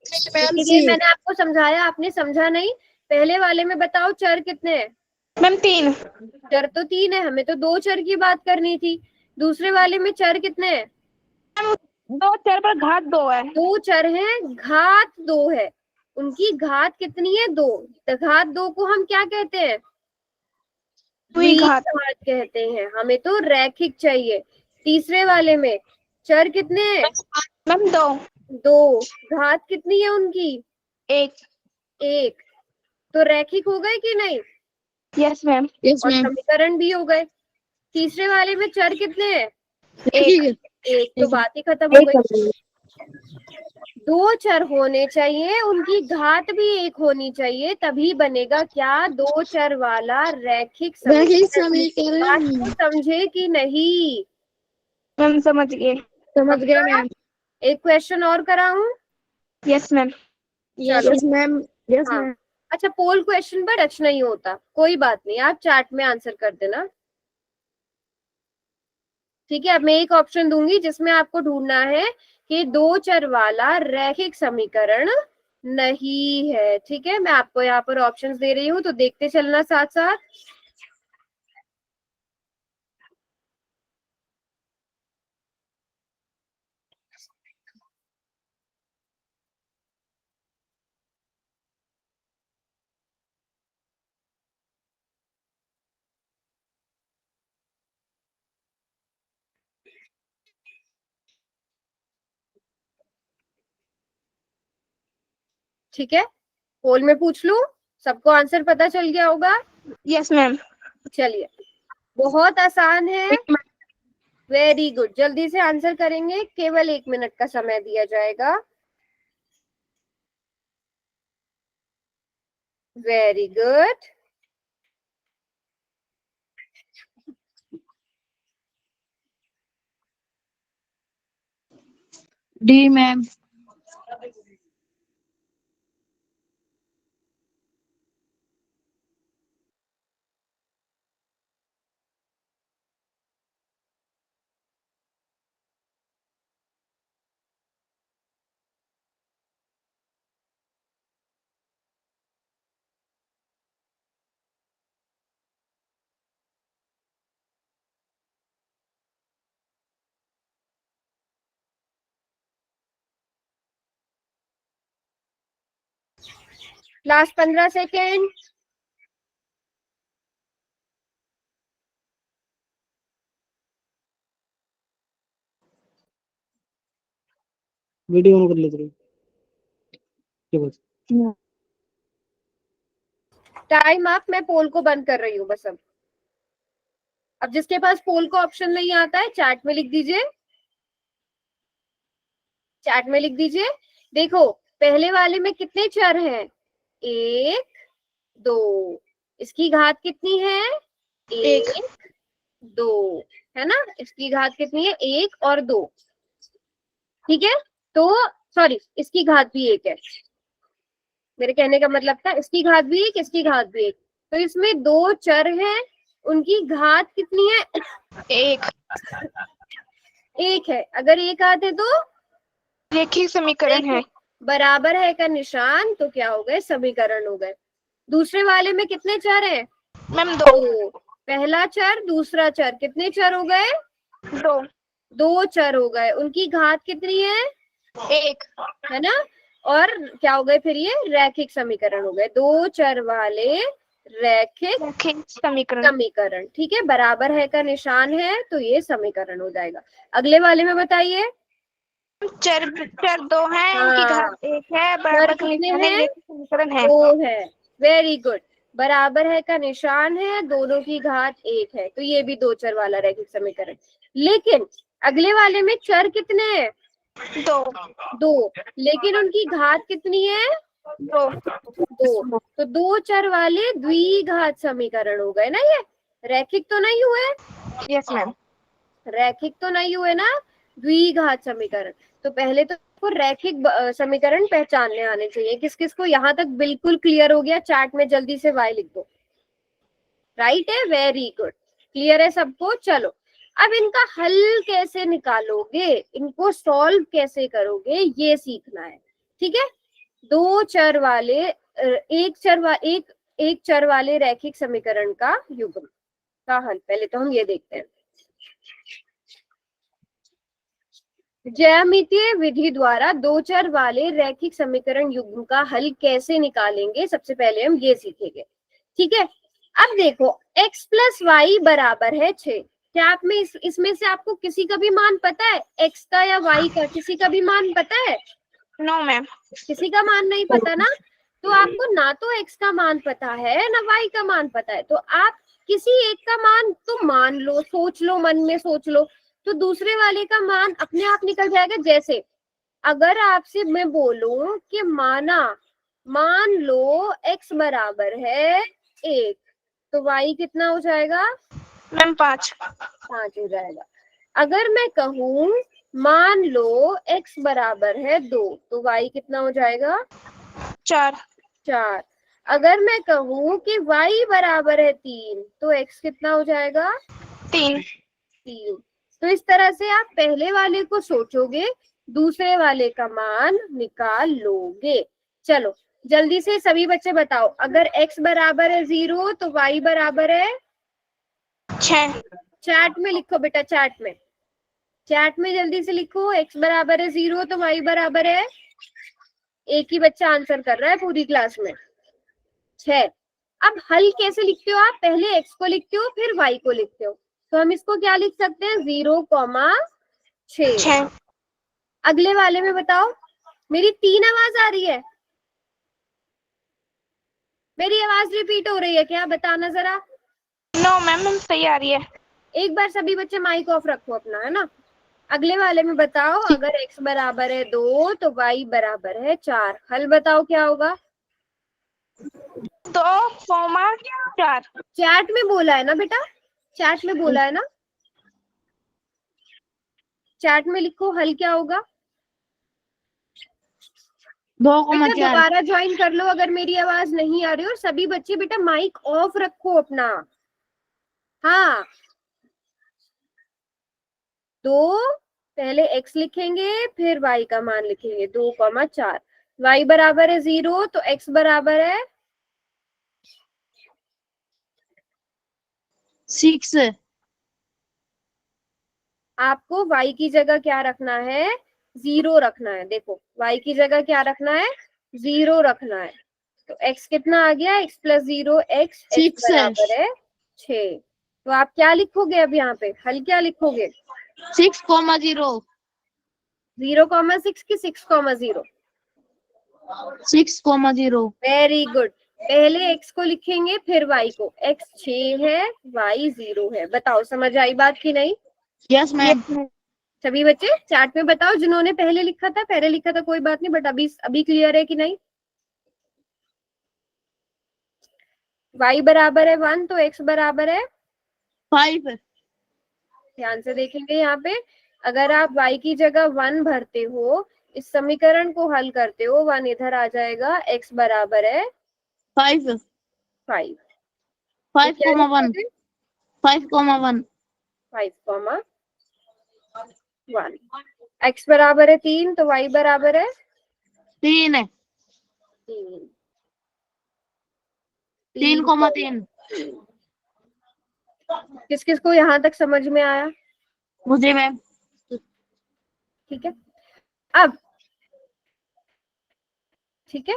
Speaker 1: इसलिए मैंने आपको समझाया, आपने समझा नहीं। पहले वाले में बताओ चर कितने हैं।
Speaker 2: मैम 3।
Speaker 1: चर तो 3 है, हमें तो 2 चर की बात करनी थी। दूसरे वाले में चर कितने हैं।
Speaker 2: 2 चर पर घात 2 है।
Speaker 1: 2 चर हैं, घात 2 है। उनकी घात कितनी है, 2। तो घात 2 को हम क्या कहते हैं,
Speaker 2: द्विघात
Speaker 1: घात कहते हैं। हमें तो रैखिक चाहिए। तीसरे वाले में चर कितने हैं,
Speaker 2: मैम 2।
Speaker 1: 2। घात कितनी है उनकी,
Speaker 2: 1।
Speaker 1: 1। तो रैखिक हो गए कि नहीं,
Speaker 2: यस मैम।
Speaker 1: और समीकरण भी हो गए। तीसरे वाले में चर कितने हैं, 1। तो बात ही खत्म हो गई। 2 चर होने चाहिए, उनकी घात भी 1 होनी चाहिए, तभी बनेगा क्या, 2 चर वाला रैखिक समीकरण। बात को समझे कि नहीं।
Speaker 2: मैम समझ गए।
Speaker 1: समझ गए मैम। एक क्वेश्चन और कराऊं।
Speaker 2: Yes ma'am.
Speaker 1: Yes ma'am. Yes ma'am. अच्छा, पोल क्वेश्चन पर टच नहीं होता, कोई बात नहीं, आप चैट में आंसर कर देना। ठीक है, अब मैं एक ऑप्शन दूंगी जिसमें आपको ढूंढना है कि 2 चर वाला रैखिक समीकरण नहीं है। ठीक है, मैं आपको यहाँ पर ऑप्शंस दे रही हूँ, तो देखते चलना साथ साथ। ठीक है, पोल में पूछ लूं, सबको आंसर पता चल गया होगा?
Speaker 2: Yes ma'am.
Speaker 1: चलिए, बहुत आसान है, वेरी गुड, जल्दी से आंसर करेंगे, केवल 1 मिनट का समय दिया जाएगा। Very good,
Speaker 4: D ma'am.
Speaker 1: Last 15 second.
Speaker 6: Video on कर लेते रहो।
Speaker 1: टाइम अप, मैं पोल को बंद कर रही हूँ बस। अब जिसके पास पोल का ऑप्शन नहीं आता है, चैट में लिख दीजिए, चैट में लिख दीजिए। देखो, पहले वाले में कितने चर हैं? 1 2, इसकी घात कितनी है? 1 2, है ना? इसकी घात कितनी है? 1 और 2, ठीक है। तो सॉरी, इसकी घात भी 1 है, मेरे कहने का मतलब था इसकी घात भी 1, इसकी घात भी 1। तो इसमें 2 चर हैं, उनकी घात कितनी है? 1 है। अगर 1 आते तो
Speaker 2: रेखीय समीकरण है।
Speaker 1: बराबर है का निशान, तो क्या हो गए? समीकरण हो गए। दूसरे वाले में कितने चर हैं?
Speaker 2: मैम 2।
Speaker 1: पहला चर, दूसरा चर, कितने चर हो गए?
Speaker 2: 2
Speaker 1: 2 चर हो गए, उनकी घात कितनी है?
Speaker 2: 1,
Speaker 1: है ना? और क्या हो गए फिर? ये रैखिक समीकरण हो गए, 2 चर वाले रैखिक
Speaker 2: रेखीय समीकरण।
Speaker 1: समीकरण, ठीक है। बराबर है का निशान है, तो ये समीकरण हो जाएगा। अगले वाले में बताइए।
Speaker 2: चर 2 हैं, इनकी घात 1 है, बराबर का
Speaker 1: कितने
Speaker 2: निशान है,
Speaker 1: हैं?
Speaker 2: रेखीय समीकरण है।
Speaker 1: 2 है, वेरी गुड। बराबर है का निशान है, दोनों की घात 1 है, तो ये भी 2 चर वाला रैखिक समीकरण। लेकिन अगले वाले में चर कितने हैं? 2, लेकिन उनकी घात कितनी है?
Speaker 2: 2।
Speaker 1: तो 2 चर वाले द्विघात समीकरण हो गए ना। ये रैखिक तो नहीं हुए?
Speaker 2: Yes ma'am.
Speaker 1: रैखिक तो नहीं हुए ना, द्विघात समीकरण। तो पहले तो आपको रैखिक समीकरण पहचानने आने चाहिए। किस किस को यहाँ तक बिल्कुल क्लियर हो गया? चैट में जल्दी से वाई लिख दो। राइट है, वेरी गुड, क्लियर है सबको? चलो, अब इनका हल कैसे निकालोगे, इनको सॉल्व कैसे करोगे, ये सीखना है, ठीक है। 2 चर वाले एक चर वाले रैखिक समीकरण का युग्म का हल, पहले तो हम ये देखते हैं। ज्यामितीय विधि द्वारा 2 चर वाले रैखिक समीकरण युग्म का हल कैसे निकालेंगे, सबसे पहले हम ये सीखेंगे, ठीक है। अब देखो, x प्लस वाई बराबर है 6। क्या आप में इसमें से आपको किसी का भी मान पता है? x का या y का किसी का भी मान पता है?
Speaker 2: No ma'am.
Speaker 1: किसी का मान नहीं पता ना। तो आपको ना तो x का मान पता है, ना y का मान पता है, तो आप किसी एक का मान तो मान लो, सोच लो, मन में सोच लो, तो दूसरे वाले का मान अपने आप निकल जाएगा। जैसे अगर आपसे मैं बोलूं कि मान लो x बराबर है 1, तो y कितना हो जाएगा?
Speaker 2: मैम 5
Speaker 1: हो जाएगा। अगर मैं कहूं मान लो x बराबर है 2, तो y कितना हो जाएगा?
Speaker 2: 4।
Speaker 1: अगर मैं कहूं कि y बराबर है 3, तो x कितना हो जाएगा?
Speaker 2: 3।
Speaker 1: तो इस तरह से आप पहले वाले को सोचोगे, दूसरे वाले का मान निकाल लोगे। चलो जल्दी से सभी बच्चे बताओ, अगर x बराबर है 0 तो y बराबर है
Speaker 2: 6।
Speaker 1: चैट में लिखो बेटा, चैट में जल्दी से लिखो, x बराबर है 0 तो y बराबर है, एक ही बच्चा आंसर कर रहा है पूरी क्लास में, 6। अब हल कैसे लिखते हो आप? पहले x को लिखते हो, फिर y को लिखते हो, तो हम इसको क्या लिख सकते हैं? 0,6। अगले वाले में बताओ, मेरी 3 आवाज आ रही है? मेरी आवाज रिपीट हो रही है क्या, बताना जरा।
Speaker 2: नो मैम सही आ रही है।
Speaker 1: एक बार सभी बच्चे माइक ऑफ रखो अपना, है ना। अगले वाले में बताओ, अगर x बराबर है 2 तो y बराबर है 4। हल बताओ क्या होगा।
Speaker 2: 2,4।
Speaker 1: चैट में बोला है ना बेटा, चैट में बोला है ना, चैट में लिखो हल क्या होगा।
Speaker 4: 2,4।
Speaker 1: बेटा दोबारा ज्वाइन कर लो अगर मेरी आवाज नहीं आ रही, और सभी बच्चे बेटा माइक ऑफ रखो अपना। हाँ, दो, पहले x लिखेंगे फिर y का मान लिखेंगे, 2,4। y बराबर है 0 तो x बराबर है
Speaker 4: 6।
Speaker 1: आपको y की जगह क्या रखना है, 0 रखना है। देखो y की जगह क्या रखना है, 0 रखना है। तो x कितना आ गया, x प्लस 0, x
Speaker 4: 6
Speaker 1: बराबर है 6। तो आप क्या लिखोगे अब यहाँ पे, हल क्या लिखोगे।
Speaker 4: 6,0।
Speaker 1: 0,6 की 6,0।
Speaker 4: 6,0।
Speaker 1: Very good. पहले x को लिखेंगे फिर y को। x 6 है, y 0 है। बताओ समझ आई बात की नहीं।
Speaker 4: Yes ma'am.
Speaker 1: सभी बच्चे चैट में बताओ, जिन्होंने पहले लिखा था कोई बात नहीं, बट अभी अभी क्लियर है कि नहीं। y बराबर है 1 तो x बराबर है
Speaker 4: 5।
Speaker 1: ध्यान से देखेंगे यहाँ पे, अगर आप y की जगह 1 भरते हो, इस समीकरण को हल करते हो, 1 इधर आ जाएगा, x बराबर है
Speaker 4: 5।
Speaker 1: 5। तो
Speaker 4: 5,
Speaker 1: क्या
Speaker 4: 1।
Speaker 1: लिखोगे,
Speaker 4: 5, 1।
Speaker 1: 5,1। x बराबर है 3 तो y बराबर है
Speaker 4: 3।
Speaker 1: 3।
Speaker 4: 3,3।
Speaker 1: किस किस को यहाँ तक समझ में आया।
Speaker 4: मुझे मैम।
Speaker 1: ठीक है, अब ठीक है,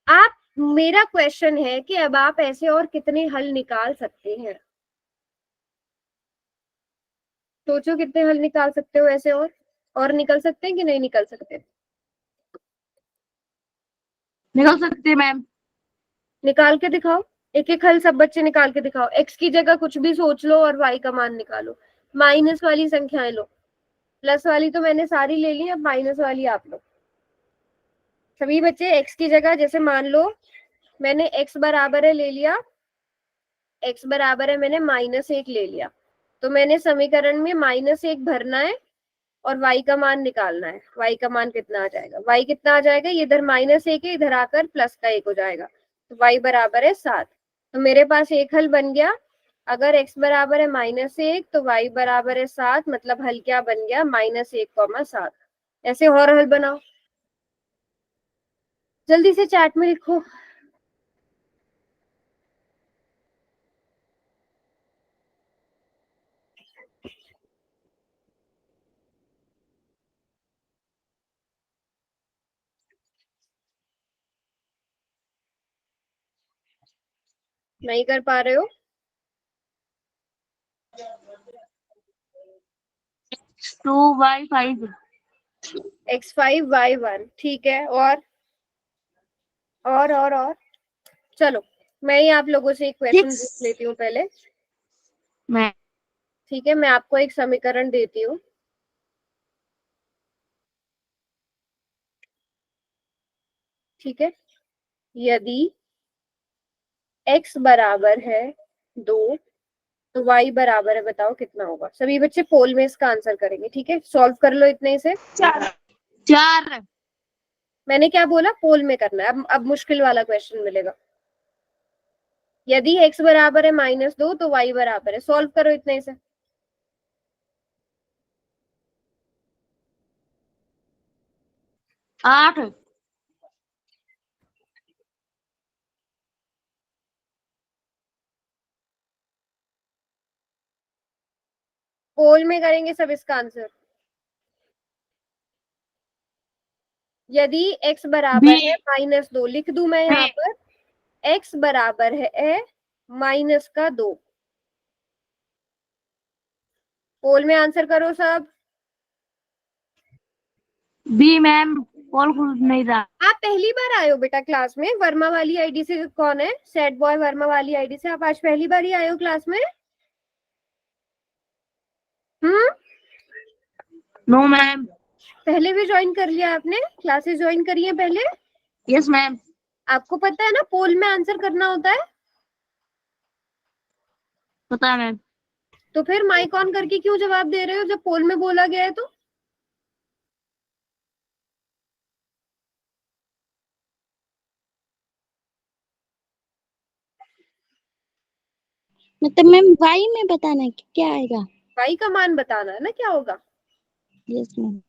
Speaker 1: आप, मेरा क्वेश्चन है कि अब आप ऐसे और कितने हल निकाल सकते हैं। सोचो कितने हल निकाल सकते हो ऐसे, और निकल सकते हैं कि नहीं निकल सकते।
Speaker 4: निकल सकते मैम।
Speaker 1: निकाल के दिखाओ, एक एक हल सब बच्चे निकाल के दिखाओ। x की जगह कुछ भी सोच लो और y का मान निकालो। माइनस वाली संख्याएं लो, प्लस वाली तो मैंने सारी ले ली, अब माइनस वाली आप लो। सभी बच्चे x की जगह, जैसे मान लो मैंने x बराबर है ले लिया, x बराबर है मैंने -1 ले लिया, तो मैंने समीकरण में -1 भरना है और y का मान निकालना है। y का मान कितना आ जाएगा, y कितना आ जाएगा, ये इधर -1 है, इधर आकर प्लस का 1 हो जाएगा, तो y बराबर है 7। तो मेरे पास एक हल बन गया, अगर x बराबर है -1 तो y बराबर है 7, मतलब हल क्या बन गया, -1,7। ऐसे और हल बनाओ, जल्दी से चैट में लिखो। नहीं कर पा रहे हो,
Speaker 4: 2/5।
Speaker 1: x5 y1, ठीक है, और चलो, मैं ही आप लोगों से एक क्वेश्चन पूछ
Speaker 4: 6
Speaker 1: लेती हूँ पहले।
Speaker 4: मैम।
Speaker 1: ठीक है, मैं आपको एक समीकरण देती हूँ। ठीक है, यदि x बराबर है 2 तो y बराबर है, बताओ कितना होगा। सभी बच्चे पोल में इसका आंसर करेंगे, ठीक है, सॉल्व कर लो इतने से।
Speaker 4: 4।
Speaker 1: मैंने क्या बोला, पोल में करना है। अब मुश्किल वाला क्वेश्चन मिलेगा। यदि x बराबर है -2 तो y बराबर है, सॉल्व करो इतने से।
Speaker 4: आठ।
Speaker 1: पोल में करेंगे सब इसका आंसर। यदि x बराबर है -2, लिख दूं मैं यहाँ पर, x बराबर है -2। पोल में आंसर करो सब।
Speaker 4: B ma'am. कॉल खुल नहीं रहा।
Speaker 1: आप पहली बार आए हो बेटा क्लास में? वर्मा वाली आईडी से कौन है? सैड बॉय वर्मा वाली आईडी से आप आज पहली बार ही आए हो क्लास में?
Speaker 4: No ma'am.
Speaker 1: पहले भी ज्वाइन कर लिया आपने? क्लासेस ज्वाइन करी है पहले?
Speaker 4: Yes ma'am.
Speaker 1: आपको पता है ना पोल में आंसर करना होता है?
Speaker 4: पता है मैम।
Speaker 1: तो फिर माइक ऑन करके क्यों जवाब दे रहे हो जब पोल में बोला गया है तो?
Speaker 2: मतलब मैम वाई में बताना है कि क्या आएगा?
Speaker 1: वाई का मान बताना है ना क्या होगा।
Speaker 2: Yes ma'am.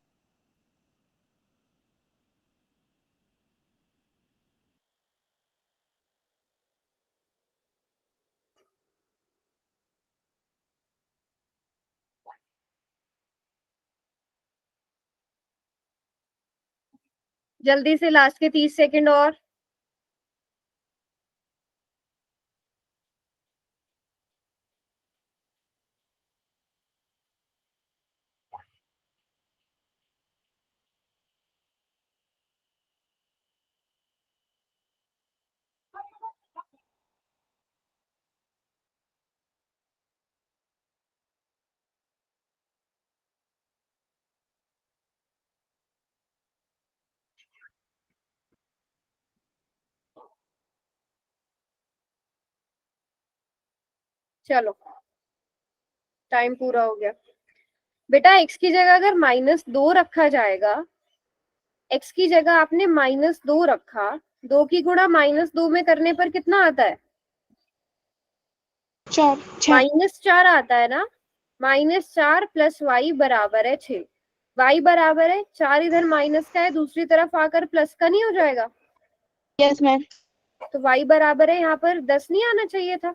Speaker 1: जल्दी से लास्ट के 30 सेकंड और। चलो टाइम पूरा हो गया बेटा। x की जगह अगर -2 रखा जाएगा, x की जगह आपने -2 रखा, 2 की गुणा -2 में करने पर कितना आता है?
Speaker 2: 4 6
Speaker 1: -4 आता है ना। -4 प्लस y बराबर है 6। y बराबर है 4, इधर माइनस का है, दूसरी तरफ आकर प्लस का नहीं हो जाएगा?
Speaker 2: Yes ma'am.
Speaker 1: तो y बराबर है यहाँ पर 10 नहीं आना चाहिए था?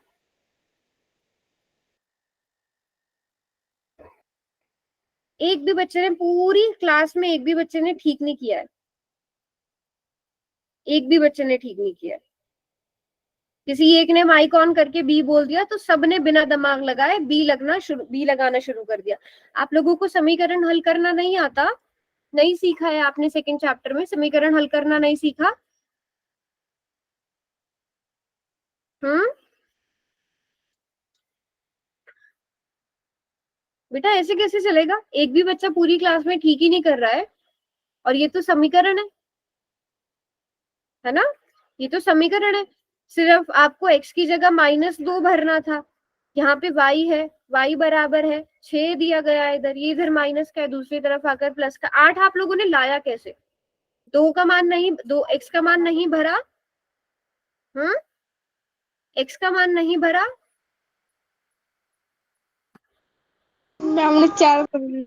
Speaker 1: एक भी बच्चे ने पूरी क्लास में एक भी बच्चे ने ठीक नहीं किया है। एक भी बच्चे ने ठीक नहीं किया है। किसी एक ने माइक ऑन करके बी बोल दिया तो सबने बिना दिमाग लगाए बी लगाना शुरू कर दिया। आप लोगों को समीकरण हल करना नहीं आता? नहीं सीखा है आपने? सेकंड चैप्टर में समीकरण हल करना नहीं सीखा? हम्म बेटा ऐसे कैसे चलेगा? एक भी बच्चा पूरी क्लास में ठीक ही नहीं कर रहा है। और ये तो समीकरण है ना? ये तो समीकरण है। सिर्फ आपको x की जगह -2 भरना था। यहाँ पे y है, y बराबर है 6 दिया गया है इधर, ये इधर माइनस का है, दूसरी तरफ आकर प्लस का। 8 आप लोगों ने लाया कैसे? 2 का मान नहीं, 2 x का मान नहीं भरा। हम्म x का मान नहीं भरा।
Speaker 2: हमने 4 कर लिया।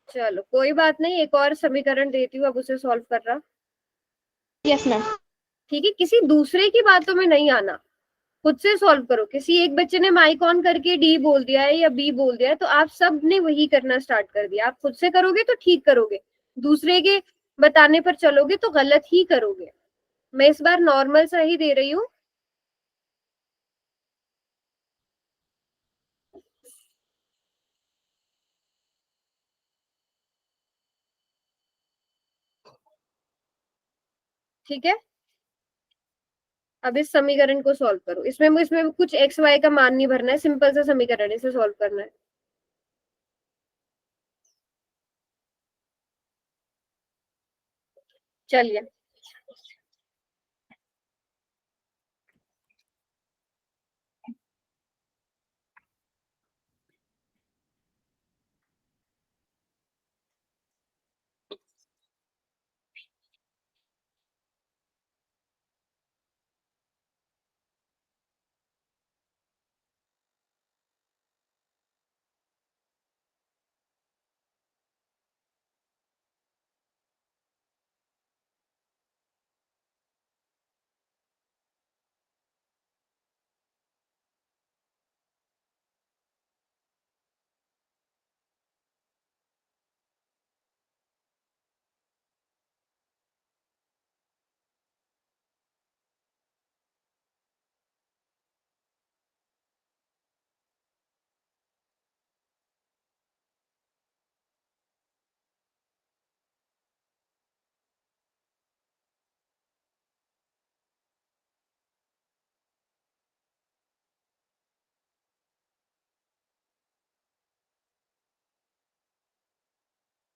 Speaker 1: चलो कोई बात नहीं, एक और समीकरण देती हूँ, अब उसे सॉल्व कर रहा।
Speaker 2: Yes ma'am.
Speaker 1: ठीक है, किसी दूसरे की बातों में नहीं आना, खुद से सॉल्व करो। किसी एक बच्चे ने माइक ऑन करके डी बोल दिया है या बी बोल दिया है तो आप सब ने वही करना स्टार्ट कर दिया। आप खुद से करोगे तो ठीक करोगे, दूसरे के बताने पर चलोगे तो गलत ही करोगे। मैं इस बार नॉर्मल सा ही दे रही हूँ। ठीक है, अब इस समीकरण को सॉल्व करो। इसमें कुछ एक्स वाई का मान नहीं भरना है, सिंपल सा समीकरण है, इसे सॉल्व करना है। चलिए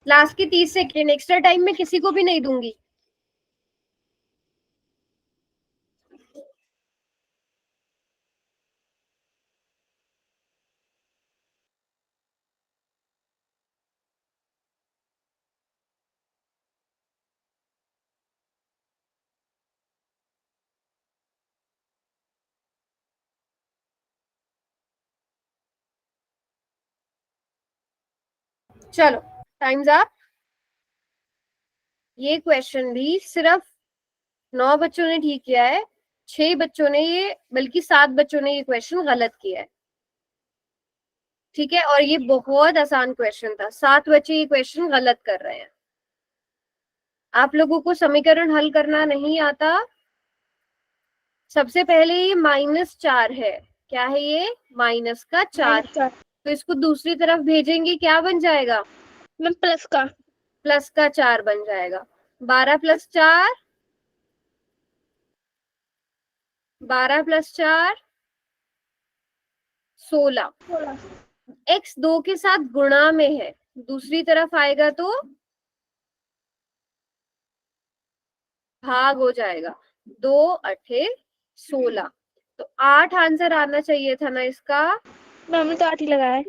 Speaker 1: लास्ट के 30 सेकेंड, एक्स्ट्रा टाइम में किसी को भी नहीं दूंगी। चलो टाइम्स अप। ये क्वेश्चन भी सिर्फ 9 बच्चों ने ठीक किया है, 6 बच्चों ने ये, बल्कि 7 बच्चों ने ये क्वेश्चन गलत किया है। ठीक है, और ये बहुत आसान क्वेश्चन था, 7 बच्चे ये क्वेश्चन गलत कर रहे हैं। आप लोगों को समीकरण हल करना नहीं आता। सबसे पहले ये -4 है, क्या है ये? -4। तो इसको दूसरी तरफ भेजेंगे, क्या बन जाएगा?
Speaker 2: मैम प्लस का
Speaker 1: +4 बन जाएगा। 12 + 4, 12 + 4 16। x 2 के साथ गुणा में है, दूसरी तरफ आएगा तो भाग हो जाएगा। 2 8 16, तो 8 आंसर आना चाहिए था ना इसका।
Speaker 2: मैंने तो 8 ही लगाया है।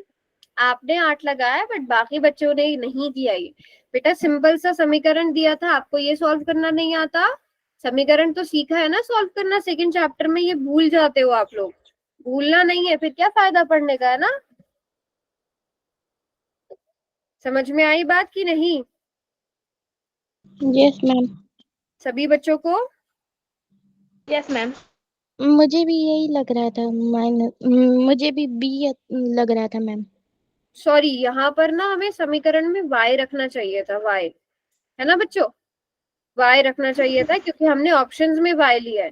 Speaker 1: आपने 8 लगाया, बट बाकी बच्चों ने नहीं किया ये। बेटा सिंपल सा समीकरण दिया था, आपको ये सॉल्व करना नहीं आता? समीकरण तो सीखा है ना सॉल्व करना सेकंड चैप्टर में, ये भूल जाते हो आप लोग। भूलना नहीं है, फिर क्या फायदा पढ़ने का, है ना? समझ में आई बात की नहीं?
Speaker 6: Yes ma'am.
Speaker 1: सभी बच्चों को?
Speaker 2: Yes ma'am.
Speaker 6: मुझे भी यही लग रहा था, मुझे भी बी लग रहा था मैम।
Speaker 1: सॉरी, यहाँ पर ना हमें समीकरण में y रखना चाहिए था, y, है ना बच्चों? y रखना चाहिए था, क्योंकि हमने ऑप्शंस में y लिया है।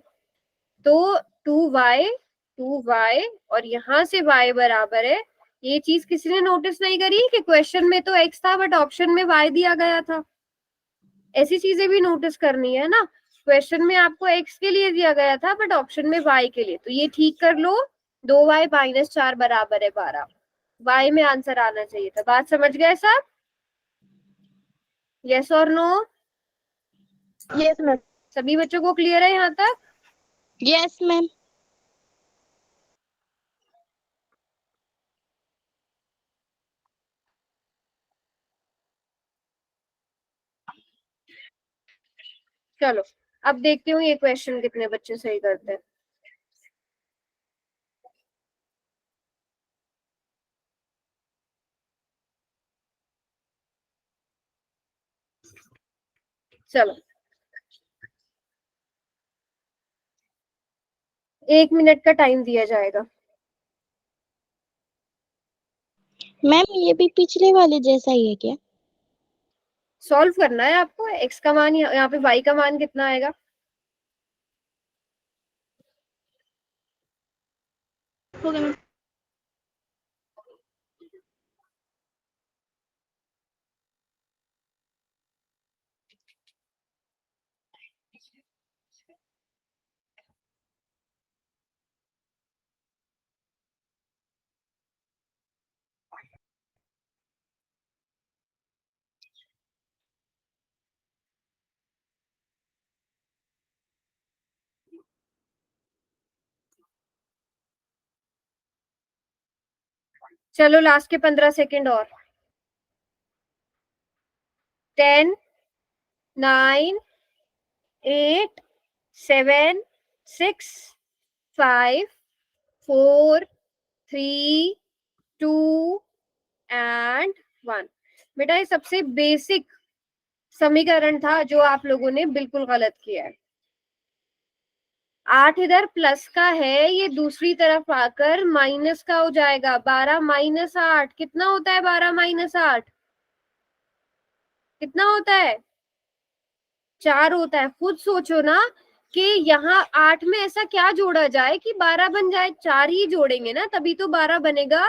Speaker 1: तो 2y और यहाँ से y बराबर है। ये चीज किसी ने नोटिस नहीं करी कि क्वेश्चन में तो x था, बट ऑप्शन में y दिया गया था। ऐसी चीजें भी नोटिस करनी है ना। क्वेश्चन में आपको x के लिए दिया गया था, बट ऑप्शन में y के लिए। तो ये ठीक कर लो, 2y - 4 बराबर है 12। y में आंसर आना चाहिए था। बात समझ गए सब? यस और नो?
Speaker 2: Yes ma'am.
Speaker 1: सभी बच्चों को क्लियर है यहाँ तक?
Speaker 6: Yes ma'am.
Speaker 1: चलो अब देखती हूँ ये क्वेश्चन कितने बच्चे सही करते हैं। चलो 1 मिनट का टाइम दिया जाएगा।
Speaker 6: मैम ये भी पिछले वाले जैसा ही है क्या?
Speaker 1: सॉल्व करना है आपको। x का मान, यहाँ पे y का मान कितना आएगा?
Speaker 2: हो गया मैम।
Speaker 1: चलो लास्ट के 15 सेकेंड और। 10 9 8 7 6 5 4 3 2 एंड 1। बेटा ये सबसे बेसिक समीकरण था जो आप लोगों ने बिल्कुल गलत किया है। 8 इधर प्लस का है, ये दूसरी तरफ आकर माइनस का हो जाएगा। 12 - 8 कितना होता है? 12 - 8 कितना होता है? 4 होता है। खुद सोचो ना कि यहाँ 8 में ऐसा क्या जोड़ा जाए कि 12 बन जाए। 4 ही जोड़ेंगे ना, तभी तो 12 बनेगा।